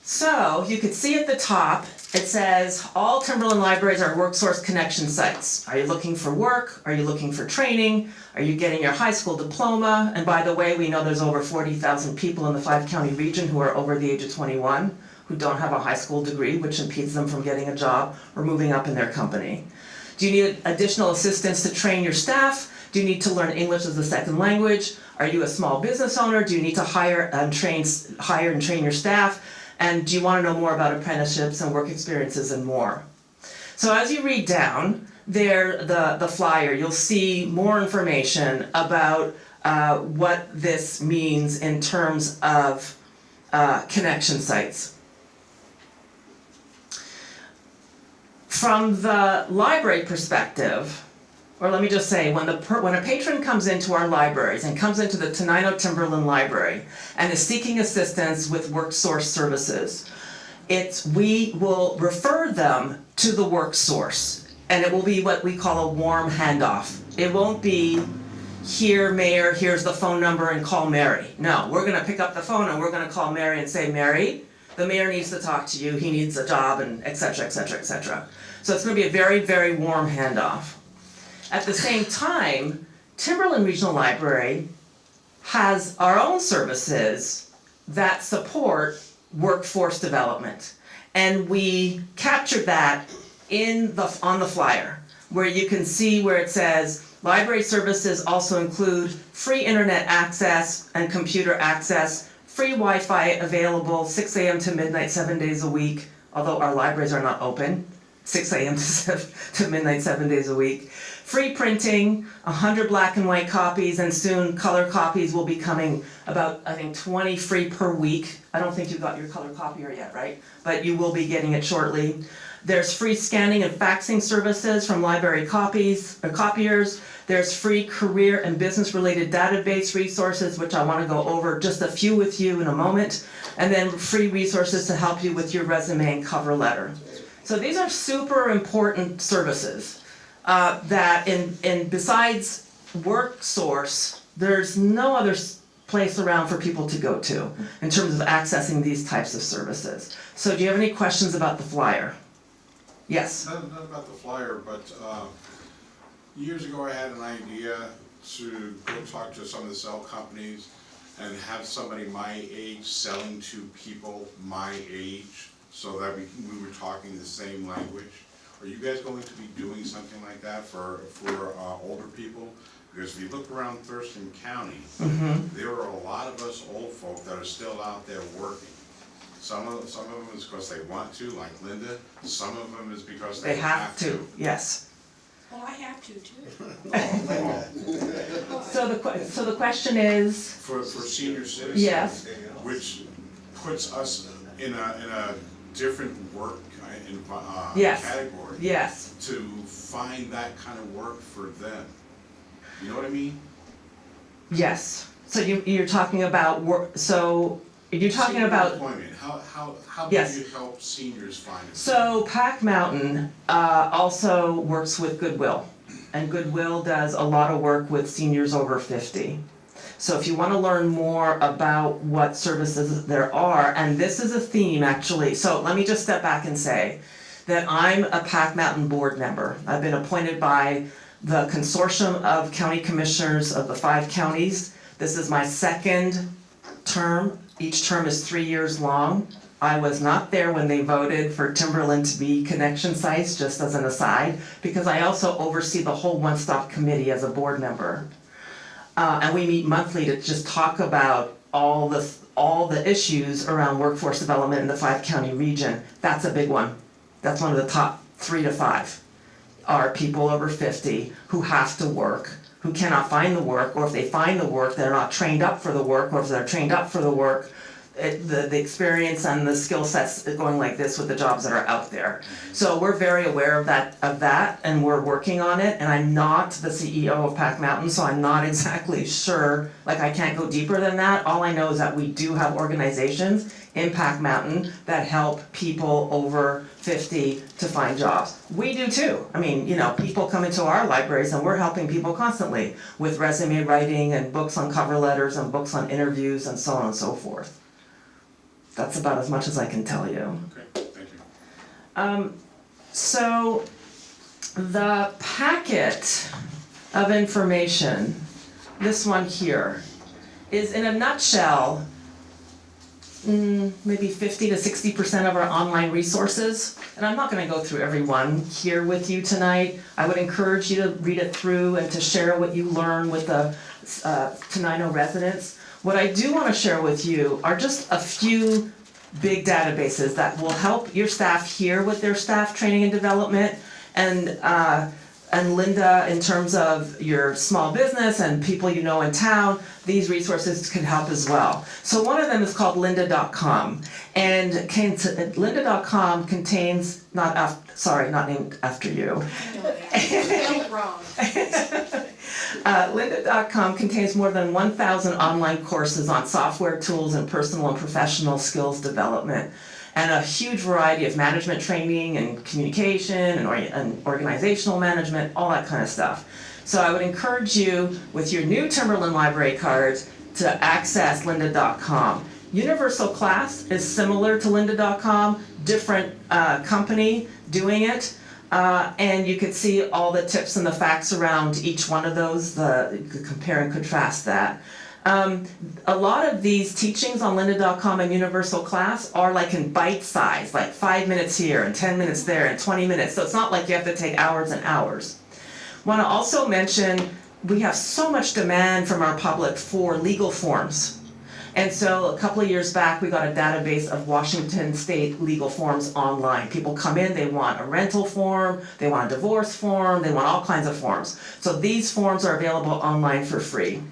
Speaker 13: So you can see at the top, it says, all Timberland libraries are WorkSource connection sites. Are you looking for work? Are you looking for training? Are you getting your high school diploma? And by the way, we know there's over 40,000 people in the 5-county region who are over the age of 21 who don't have a high school degree, which impedes them from getting a job or moving up in their company. Do you need additional assistance to train your staff? Do you need to learn English as a second language? Are you a small business owner? Do you need to hire and train your staff? And do you want to know more about apprenticeships and work experiences and more? So as you read down there, the flyer, you'll see more information about what this means in terms of connection sites. From the library perspective, or let me just say, when a patron comes into our libraries and comes into the Tenino Timberland Library and is seeking assistance with WorkSource services, we will refer them to the WorkSource, and it will be what we call a warm handoff. It won't be, here, Mayor, here's the phone number and call Mary. No, we're gonna pick up the phone and we're gonna call Mary and say, Mary, the mayor needs to talk to you, he needs a job, and et cetera, et cetera, et cetera. So it's gonna be a very, very warm handoff. At the same time, Timberland Regional Library has our own services that support workforce development. And we captured that on the flyer, where you can see where it says, library services also include free internet access and computer access, free Wi-Fi available 6 a.m. to midnight 7 days a week, although our libraries are not open, 6 a.m. to midnight 7 days a week. Free printing, 100 black and white copies, and soon color copies will be coming, about, I think, 20 free per week. I don't think you got your color copier yet, right? But you will be getting it shortly. There's free scanning and faxing services from library copiers. There's free career and business-related database resources, which I want to go over just a few with you in a moment. And then free resources to help you with your resume and cover letter. So these are super important services. that besides WorkSource, there's no other place around for people to go to in terms of accessing these types of services. So do you have any questions about the flyer? Yes?
Speaker 7: Not about the flyer, but years ago I had an idea to go talk to some of the cell companies and have somebody my age selling to people my age so that we were talking the same language. Are you guys going to be doing something like that for older people? Because if you look around Thurston County, there are a lot of us old folk that are still out there working. Some of them is because they want to, like Linda. Some of them is because
Speaker 13: They have to, yes.
Speaker 3: Well, I have to too.
Speaker 13: So the question is,
Speaker 7: For senior citizens.
Speaker 13: Yes.
Speaker 7: Which puts us in a different work
Speaker 13: Yes.
Speaker 7: category.
Speaker 13: yes,
Speaker 7: To find that kind of work for them. You know what I mean?
Speaker 13: yes. So you're talking about work, so you're talking
Speaker 7: Senior
Speaker 13: about.
Speaker 7: employment. How do
Speaker 13: Yes.
Speaker 7: you help seniors find it?
Speaker 13: So Pac Mountain also works with Goodwill, and Goodwill does a lot of work with seniors over 50. So if you want to learn more about what services there are, and this is a theme actually, so let me just step back and say that I'm a Pac Mountain board member. I've been appointed by the consortium of county commissioners of the 5 counties. This is my second term. Each term is 3 years long. I was not there when they voted for Timberland to be connection sites, just as an aside, because I also oversee the whole One Stop Committee as a board member. And we meet monthly to just talk about all the issues around workforce development in the 5 county region. That's a big one. That's one of the top 3 to 5 are people over 50 who have to work, who cannot find the work, or if they find the work, they're not trained up for the work, or if they're trained up for the work, the experience and the skill sets going like this with the jobs that are out there. So we're very aware of that, and we're working on it, and I'm not the CEO of Pac Mountain, so I'm not exactly sure, like I can't go deeper than that. All I know is that we do have organizations in Pac Mountain that help people over 50 to find jobs. We do too. I mean, people come into our libraries and we're helping people constantly with resume writing and books on cover letters and books on interviews and so on and so forth. That's about as much as I can tell you.
Speaker 7: Okay, thank you.
Speaker 13: So the packet of information, this one here, is in a nutshell, maybe 50 to 60% of our online resources. And I'm not gonna go through every one here with you tonight. I would encourage you to read it through and to share what you learn with the Tenino residents. What I do wanna share with you are just a few big databases that will help your staff here with their staff training and development, and Linda, in terms of your small business and people you know in town, these resources can help as well. So one of them is called lynda.com, and lynda.com contains, not named after you.
Speaker 3: I know that, spelled wrong.
Speaker 13: Lynda.com contains more than 1,000 online courses on software tools and personal and professional skills development, and a huge variety of management training and communication and organizational management, all that kind of stuff. So I would encourage you, with your new Timberland Library cards, to access lynda.com. Universal Class is similar to lynda.com, different company doing it. And you could see all the tips and the facts around each one of those, you could compare and contrast that. A lot of these teachings on lynda.com and Universal Class are like in bite size, like 5 minutes here and 10 minutes there and 20 minutes, so it's not like you have to take hours and hours. Want to also mention, we have so much demand from our public for legal forms. And so a couple of years back, we got a database of Washington State legal forms online. People come in, they want a rental form, they want a divorce form, they want all kinds of forms. So these forms are available online for free.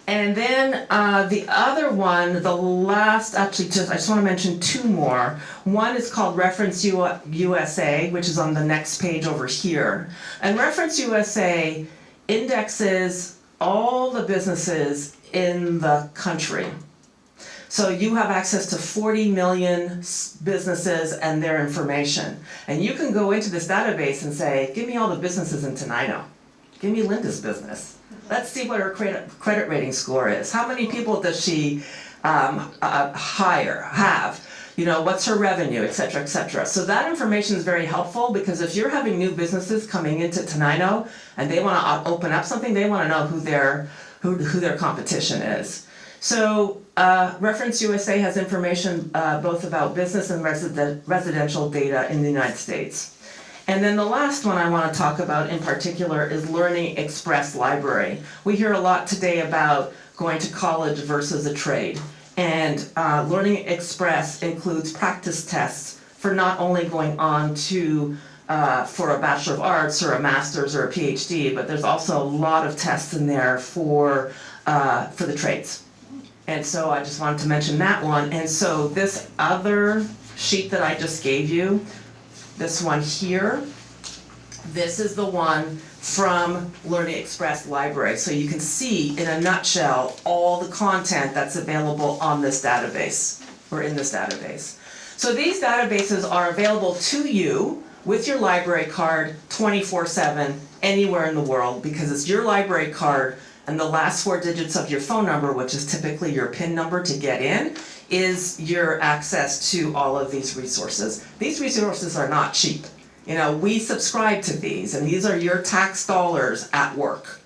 Speaker 13: And then the other one, the last, I just want to mention 2 more. One is called Reference USA, which is on the next page over here. And Reference USA indexes all the businesses in the country. So you have access to 40 million businesses and their information. And you can go into this database and say, give me all the businesses in Tenino. Give me Linda's business. Let's see what her credit rating score is. How many people does she have? You know, what's her revenue, et cetera, et cetera. So that information is very helpful because if you're having new businesses coming into Tenino and they wanna open up something, they wanna know who their competition is. So Reference USA has information both about business and residential data in the United States. And then the last one I want to talk about in particular is Learning Express Library. We hear a lot today about going to college versus a trade. And Learning Express includes practice tests for not only going on to for a Bachelor of Arts or a Master's or a PhD, but there's also a lot of tests in there for the trades. And so I just wanted to mention that one. And so this other sheet that I just gave you, this one here, this is the one from Learning Express Library. So you can see in a nutshell all the content that's available on this database, or in this database. So these databases are available to you with your library card 24/7 anywhere in the world because it's your library card and the last 4 digits of your phone number, which is typically your PIN number to get in, is your access to all of these resources. These resources are not cheap. You know, we subscribe to these, and these are your tax dollars at work.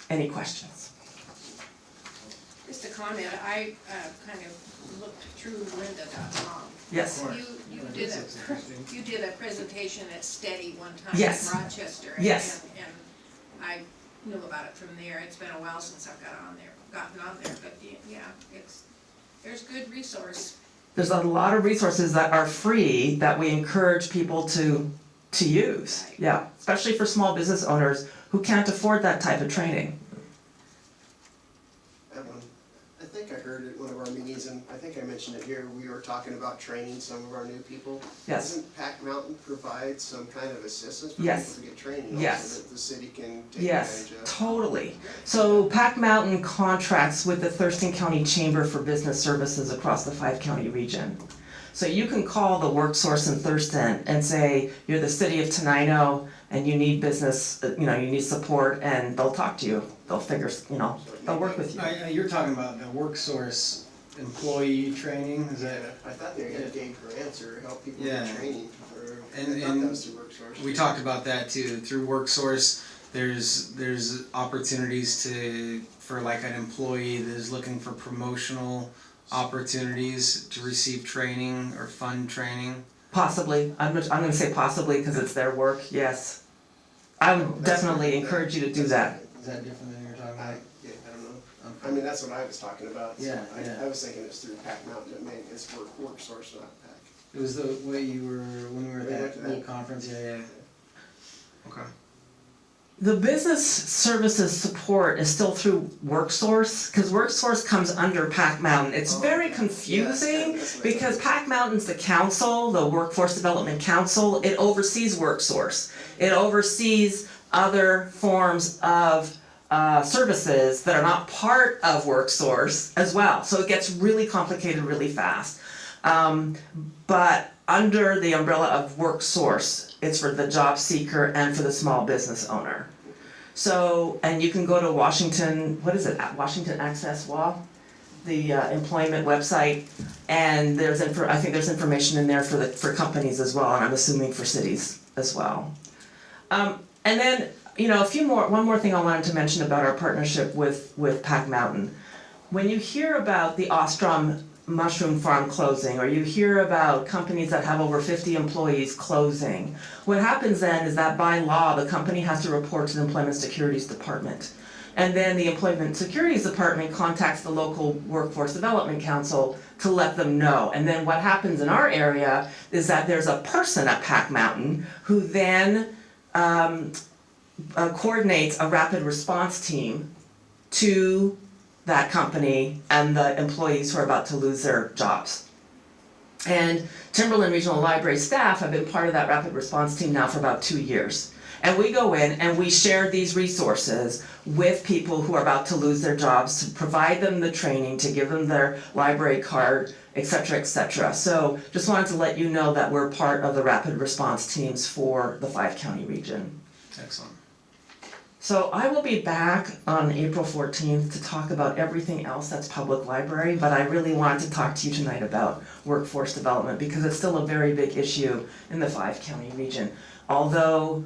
Speaker 13: Any questions?
Speaker 3: Just a comment, I kind of looked through lynda.com.
Speaker 13: Yes.
Speaker 3: You did a presentation at Steady one time
Speaker 13: Yes.
Speaker 3: in Rochester.
Speaker 13: Yes.
Speaker 3: And I knew about it from there. It's been a while since I've gotten on there, but yeah, there's good resource.
Speaker 13: There's a lot of resources that are free that we encourage people to use.
Speaker 3: Right.
Speaker 13: Yeah, especially for small business owners who can't afford that type of training.
Speaker 9: I think I heard at one of our meetings, and I think I mentioned it here, we were talking about training some of our new people.
Speaker 13: Yes.
Speaker 9: Doesn't Pac Mountain provide some kind of assistance for
Speaker 13: Yes.
Speaker 9: people to get training?
Speaker 13: Yes.
Speaker 9: Also that the city can take
Speaker 13: Yes,
Speaker 9: advantage of?
Speaker 13: totally. So Pac Mountain contracts with the Thurston County Chamber for Business Services across the 5-county region. So you can call the WorkSource in Thurston and say, you're the city of Tenino and you need business, you need support, and they'll talk to you. They'll figure, they'll work with you.
Speaker 1: You're talking about the WorkSource employee training, is that?
Speaker 9: I thought they were gonna gain grants or help people
Speaker 1: Yeah.
Speaker 9: get training, or I
Speaker 1: And-
Speaker 9: thought
Speaker 1: and
Speaker 9: that was through WorkSource.
Speaker 1: We talked about that too. Through WorkSource, there's opportunities for like an employee that is looking for promotional opportunities to receive training or fund training.
Speaker 13: Possibly, I'm gonna say possibly because it's their work, yes. I would definitely encourage you to do that.
Speaker 1: Is that different than you're talking
Speaker 9: I
Speaker 1: about?
Speaker 9: don't know. I mean, that's what I was talking about. So
Speaker 1: Yeah, yeah.
Speaker 9: I was thinking it's through Pac Mountain, but maybe it's WorkSource, not Pac.
Speaker 1: It was the way you were, when we were
Speaker 9: We
Speaker 1: at
Speaker 9: went to
Speaker 1: that little
Speaker 9: that.
Speaker 1: conference, yeah. Okay.
Speaker 13: The business services support is still through WorkSource, because WorkSource comes under Pac Mountain. It's very confusing
Speaker 9: Yes,
Speaker 13: because Pac Mountain's the council, the Workforce Development Council. It oversees WorkSource. It oversees other forms of services that are not part of WorkSource as well. So it gets really complicated really fast. But under the umbrella of WorkSource, it's for the job seeker and for the small business owner. So, and you can go to Washington, Washington Access Law, the employment website, and I think there's information in there for companies as well, and I'm assuming for cities as well. And then, one more thing I wanted to mention about our partnership with Pac Mountain. When you hear about the Ostrom mushroom farm closing, or you hear about companies that have over 50 employees closing, what happens then is that by law, the company has to report to the Employment Securities Department. And then the Employment Securities Department contacts the local Workforce Development Council to let them know. And then what happens in our area is that there's a person at Pac Mountain who then coordinates a rapid response team to that company and the employees who are about to lose their jobs. And Timberland Regional Library staff have been part of that rapid response team now for about 2 years. And we go in and we share these resources with people who are about to lose their jobs, to provide them the training, to give them their library card, et cetera, et cetera. So just wanted to let you know that we're part of the rapid response teams for the 5-county region.
Speaker 1: Excellent.
Speaker 13: So I will be back on April 14th to talk about everything else that's public library, but I really wanted to talk to you tonight about workforce development because it's still a very big issue in the 5-county region. Although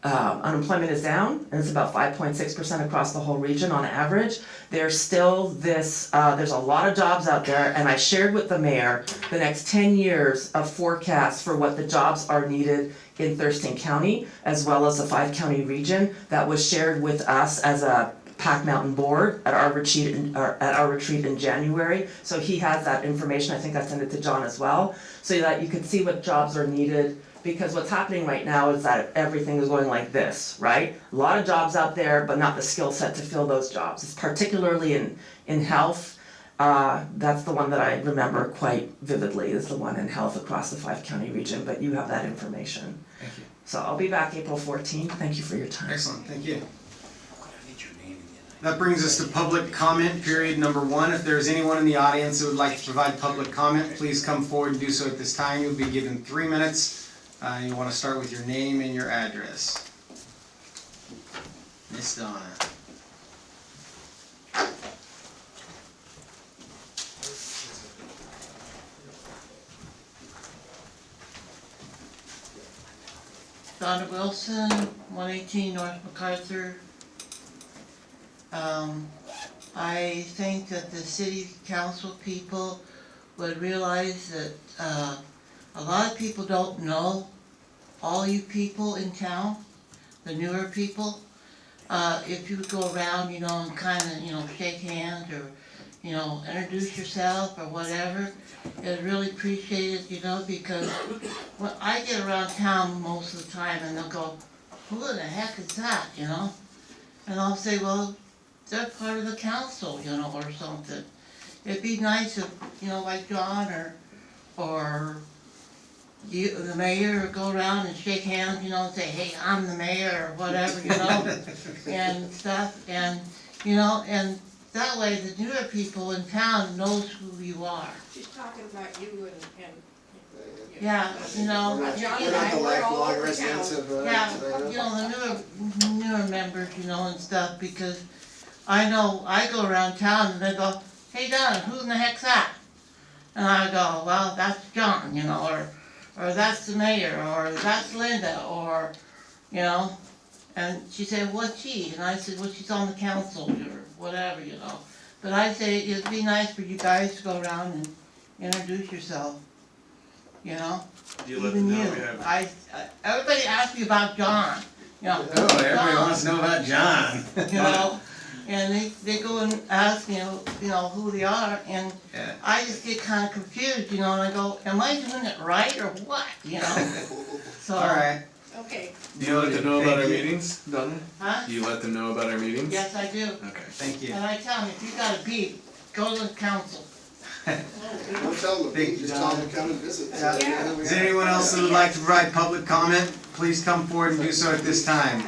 Speaker 13: unemployment is down, and it's about 5.6% across the whole region on average, there's still this, there's a lot of jobs out there, and I shared with the mayor the next 10 years of forecasts for what the jobs are needed in Thurston County, as well as the 5-county region, that was shared with us as a Pack Mountain board at our retreat in January. So he has that information, I think I sent it to John as well, so that you could see what jobs are needed. Because what's happening right now is that everything is going like this, right? A lot of jobs out there, but not the skill set to fill those jobs. It's particularly in health. That's the one that I remember quite vividly, is the one in health across the 5-county region, but you have that information.
Speaker 1: Thank you.
Speaker 13: So I'll be back April 14th. Thank you for your time.
Speaker 1: Excellent, thank you. That brings us to public comment period number 1. If there's anyone in the audience that would like to provide public comment, please come forward and do so at this time. You'll be given 3 minutes. You want to start with your name and your address. Miss Donna.
Speaker 11: Donna Wilson, 118 North MacArthur. I think that the city council people would realize that a lot of people don't know all you people in town, the newer people. If you would go around, and kind of, shake hands or, introduce yourself or whatever, it's really appreciated, because when I get around town most of the time and they'll go, who the heck is that, And I'll say, well, they're part of the council, or something. It'd be nice if, like John or you, the mayor, go around and shake hands, and say, hey, I'm the mayor, or whatever, and stuff, and that way the newer people in town knows who you are.
Speaker 3: She's talking about you and
Speaker 11: Yeah,
Speaker 3: John and I,
Speaker 9: the
Speaker 3: we're all
Speaker 9: lifelong
Speaker 3: over
Speaker 9: residents
Speaker 3: town.
Speaker 9: of,
Speaker 11: Yeah,
Speaker 9: Tenino.
Speaker 11: the newer members, and stuff, because I know I go around town and they go, hey Don, who in the heck's that? And I go, well, that's John, or that's the mayor, or that's Linda, or, and she said, what's she? And I said, well, she's on the council, or whatever, But I say, it'd be nice for you guys to go around and introduce yourself,
Speaker 5: You let
Speaker 11: even
Speaker 5: them know
Speaker 11: you.
Speaker 5: we have.
Speaker 11: Everybody asks me about John,
Speaker 1: Oh, everybody wants to know about John.
Speaker 11: And they go and ask, who they are, and
Speaker 1: Yeah.
Speaker 11: I just get kind of confused, and I go, am I doing it right or what, So.
Speaker 1: All right.
Speaker 3: Okay,
Speaker 15: Do you let them know about our
Speaker 1: Thank you.
Speaker 15: meetings, Donna?
Speaker 11: Huh?
Speaker 15: Do you let them know about our meetings?
Speaker 11: Yes, I do.
Speaker 15: Okay.
Speaker 1: Thank you.
Speaker 11: And I tell them, if you got a beep, go to the council.
Speaker 9: Don't tell them,
Speaker 1: Thank you,
Speaker 9: just tell them
Speaker 1: Don.
Speaker 9: to come and visit.
Speaker 3: Yeah.
Speaker 1: Is there anyone else that would like to provide public comment? Please come forward and do so at this time.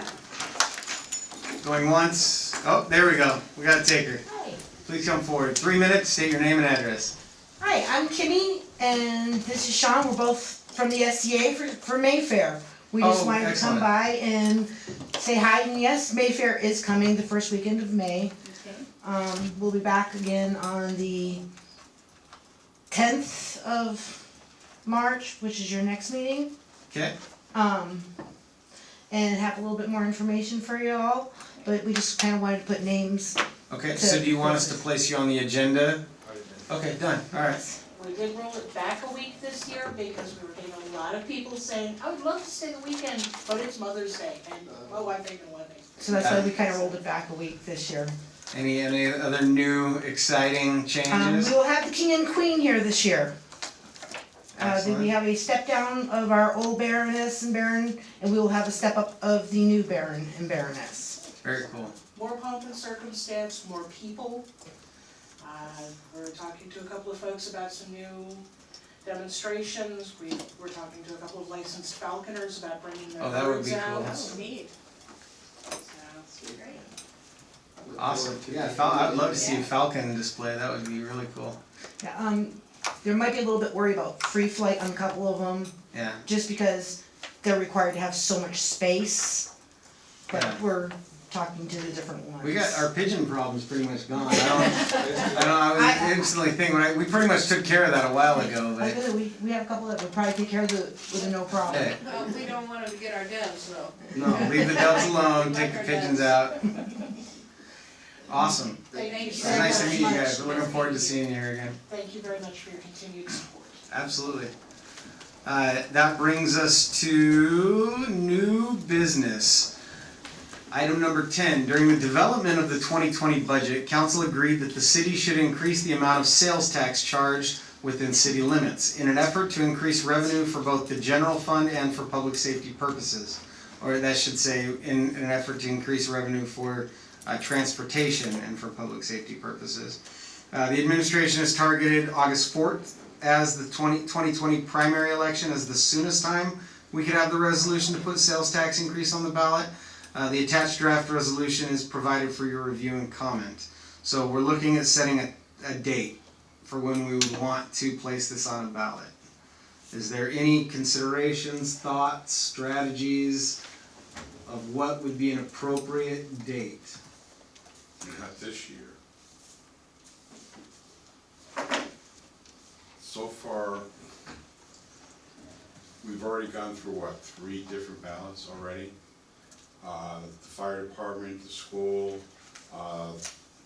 Speaker 1: Going once. Oh, there we go. We got a taker.
Speaker 16: Hi.
Speaker 1: Please come forward. 3 minutes, state your name and address.
Speaker 16: Hi, I'm Kimmy, and this is Sean. We're both from the SCA for Mayfair. We just
Speaker 1: Oh,
Speaker 16: wanted to
Speaker 1: excellent.
Speaker 16: come by and say hi, and yes, Mayfair is coming the first weekend of May. We'll be back again on the 10th of March, which is your next meeting.
Speaker 1: Okay?
Speaker 16: And have a little bit more information for you all, but we just kinda wanted to put names.
Speaker 1: Okay, so do you want us to place you on the agenda? Okay, done. All right.
Speaker 17: We did roll it back a week this year because we were getting a lot of people saying, I would love to stay the weekend, but it's Mother's Day, and my wife ain't gonna let me.
Speaker 16: So that's why we kinda rolled it back a week this year.
Speaker 1: Any other new exciting changes?
Speaker 16: We will have the king and queen here this year.
Speaker 1: Excellent.
Speaker 16: We have a step down of our old baroness and baron, and we will have a step up of the new baron and baroness.
Speaker 1: Very cool.
Speaker 17: More pomp and circumstance, more people. We're talking to a couple of folks about some new demonstrations, we're talking to a couple of licensed falconers about bringing their
Speaker 1: Oh, that would
Speaker 17: birds
Speaker 1: be
Speaker 17: out.
Speaker 1: cool.
Speaker 3: Oh, neat.
Speaker 17: So,
Speaker 3: Great.
Speaker 1: Awesome, yeah, I'd love to see a falcon display, that would be really cool.
Speaker 16: Yeah, there might be a little bit worried about free flight on a couple of them,
Speaker 1: Yeah,
Speaker 16: just because they're required to have so much space. But
Speaker 1: Yeah.
Speaker 16: we're talking to the different ones.
Speaker 1: we got, our pigeon problem's pretty much gone. I was instantly thinking, we pretty much took care of that a while ago,
Speaker 16: Like I
Speaker 1: but,
Speaker 16: said, we have a couple that would probably take care of with a no problem.
Speaker 1: hey,
Speaker 3: Well, we don't want them to get our doves though.
Speaker 1: no, leave the doves alone, take the
Speaker 3: Like our
Speaker 1: pigeons
Speaker 3: doves.
Speaker 1: out. Awesome.
Speaker 3: Thank you
Speaker 1: It's
Speaker 3: very
Speaker 1: nice to
Speaker 3: much.
Speaker 1: meet you guys, we're looking forward to seeing you here again.
Speaker 17: thank you very much for your continued support.
Speaker 1: Absolutely. That brings us to new business. Item number 10, during the development of the 2020 budget, council agreed that the city should increase the amount of sales tax charged within city limits in an effort to increase revenue for both the general fund and for public safety purposes. Or that should say, in an effort to increase revenue for transportation and for public safety purposes. The administration has targeted August 4th as the 2020 primary election as the soonest time we could have the resolution to put sales tax increase on the ballot. The attached draft resolution is provided for your review and comment. So we're looking at setting a date for when we would want to place this on a ballot. Is there any considerations, thoughts, strategies of what would be an appropriate date?
Speaker 7: Not this year. So far, we've already gone through, what, 3 different ballots already? The fire department, the school,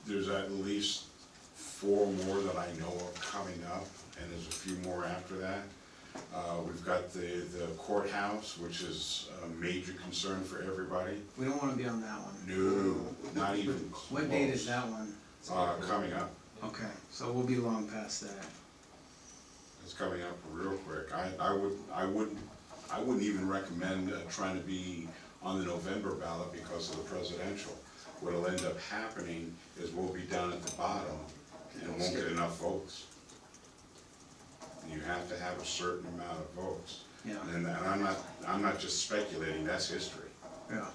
Speaker 7: there's at least 4 more that I know of coming up, and there's a few more after that. We've got the courthouse, which is a major concern for everybody.
Speaker 1: We don't want to be on that one.
Speaker 7: No, not even close.
Speaker 1: What date is that one?
Speaker 7: Coming up.
Speaker 1: Okay, so we'll be long past that.
Speaker 7: It's coming up real quick. I wouldn't even recommend trying to be on the November ballot because of the presidential. What'll end up happening is we'll be down at the bottom and won't get enough votes. And you have to have a certain amount of votes.
Speaker 1: Yeah.
Speaker 7: And I'm not just speculating, that's history.
Speaker 1: Yeah.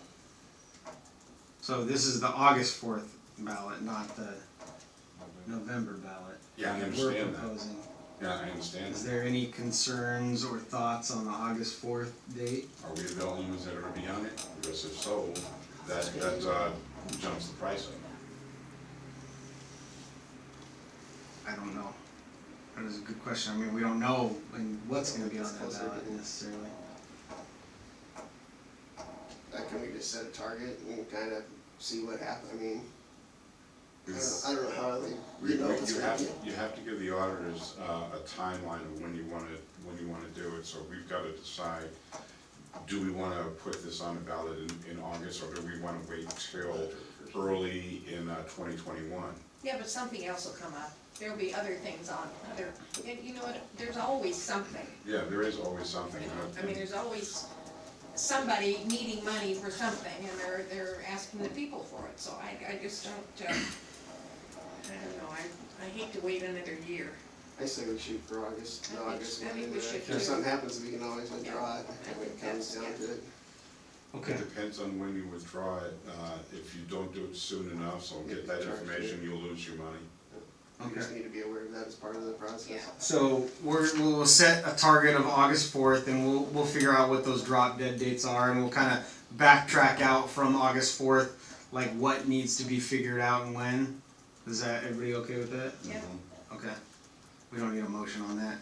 Speaker 1: So this is the August 4th ballot, not the November ballot.
Speaker 7: Yeah, I
Speaker 1: that
Speaker 7: understand
Speaker 1: we're
Speaker 7: that.
Speaker 1: proposing.
Speaker 7: Yeah, I understand.
Speaker 1: Is there any concerns or thoughts on the August 4th date?
Speaker 7: Are we the only ones that are gonna be on it? Because if so, that jumps the price up.
Speaker 1: I don't know. That is a good question. I mean, we don't know what's gonna be on that ballot necessarily.
Speaker 9: Can we just set a target and kind of see what happens? I mean,
Speaker 7: Because
Speaker 9: I don't know how they,
Speaker 7: You
Speaker 9: you know, it's gonna be.
Speaker 7: have to give the auditors a timeline of when you wanna do it, so we've gotta decide, do we wanna put this on the ballot in August, or do we wanna wait till early in 2021?
Speaker 3: Yeah, but something else will come up. There'll be other things on, and you know what, there's always something.
Speaker 7: Yeah, there is always something.
Speaker 3: I mean, there's always somebody needing money for something, and they're asking the people for it, so I just don't, I don't know, I hate to wait another year.
Speaker 9: I say we shoot for August,
Speaker 3: I
Speaker 9: August.
Speaker 3: think we
Speaker 9: and,
Speaker 3: should
Speaker 9: If
Speaker 3: too.
Speaker 9: something happens, we can always withdraw it,
Speaker 3: I
Speaker 9: when it
Speaker 3: think
Speaker 9: comes
Speaker 3: that's-
Speaker 9: down to it.
Speaker 1: Okay.
Speaker 7: It depends on when you withdraw it, if you don't do it soon enough, so get that information, you'll lose your money.
Speaker 9: We just need to be aware of that as part of the process.
Speaker 3: Yeah.
Speaker 1: So we'll set a target of August 4th, and we'll figure out what those drop dead dates are, and we'll kind of backtrack out from August 4th, like what needs to be figured out and when. Is that, everybody okay with that?
Speaker 3: Yeah.
Speaker 1: Okay. We don't need a motion on that.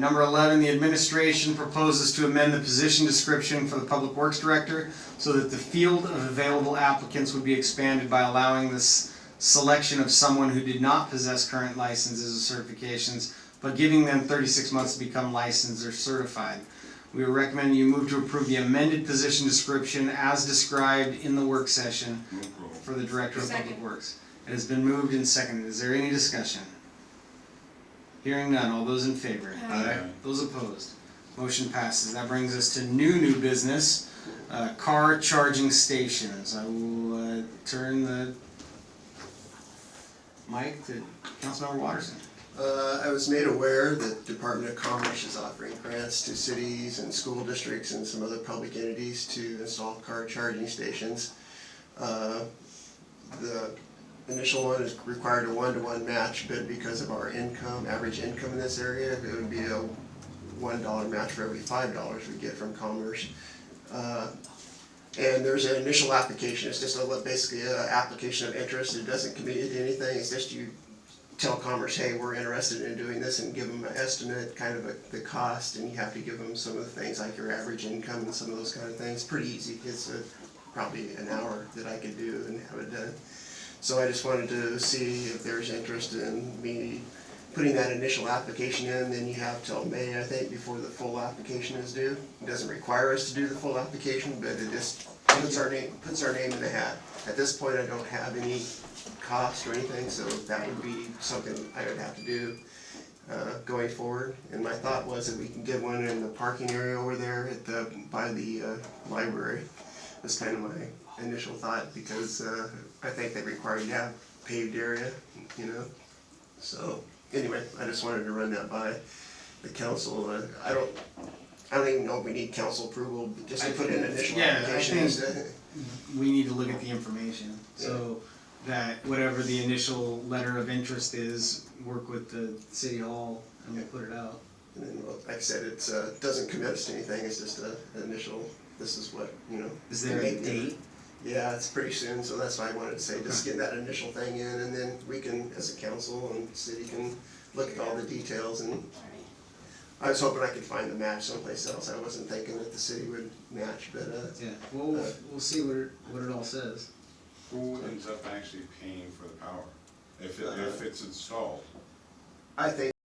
Speaker 1: Number 11, the administration proposes to amend the position description for the Public Works Director so that the field of available applicants would be expanded by allowing this selection of someone who did not possess current licenses or certifications, but giving them 36 months to become licensed or certified. We would recommend you move to approve the amended position description as described in the work session for the Director of Public
Speaker 3: Second.
Speaker 1: Works. It has been moved and seconded. Is there any discussion? Hearing none. All those in favor?
Speaker 3: Aye.
Speaker 1: Those opposed? Motion passes. That brings us to new business, car charging stations. I will turn the mic to Councilmember Watterson.
Speaker 9: I was made aware that Department of Commerce is offering grants to cities and school districts and some other public entities to install car charging stations. The initial one is required a 1-to-1 match, but because of our income, average income in this area, it would be a $1 match for every $5 we get from Commerce. And there's an initial application. It's just basically an application of interest. It doesn't commit you to anything. It's just you tell Commerce, hey, we're interested in doing this, and give them an estimate, kind of the cost, and you have to give them some of the things like your average income and some of those kind of things. Pretty easy. It's probably an hour that I could do and have it done. So I just wanted to see if there's interest in me putting that initial application in. Then you have till May, I think, before the full application is due. It doesn't require us to do the full application, but it just puts our name in the hat. At this point, I don't have any cost or anything, so that would be something I would have to do going forward. And my thought was that we can get one in the parking area over there at by the library. That's kind of my initial thought, because I think they require you to have paved area, you know. So anyway, I just wanted to run that by the council. I don't even know if we need council approval just to put in an initial application.
Speaker 1: I think we need to look at the information, so that whatever the initial letter of interest is, work with the city hall and we'll put it out.
Speaker 9: And then, well, like I said, it doesn't commit us to anything. It's just an initial. This is what, you know.
Speaker 1: Is there a date?
Speaker 9: Yeah, it's pretty soon, so that's why I wanted to say, just get that initial thing in, and then we can, as a council and city, can look at all the details. And I was hoping I could find the match someplace else. I wasn't thinking that the city would match, but
Speaker 1: Yeah, well, we'll see what it all says.
Speaker 7: Who ends up actually paying for the power if it's installed?
Speaker 9: I think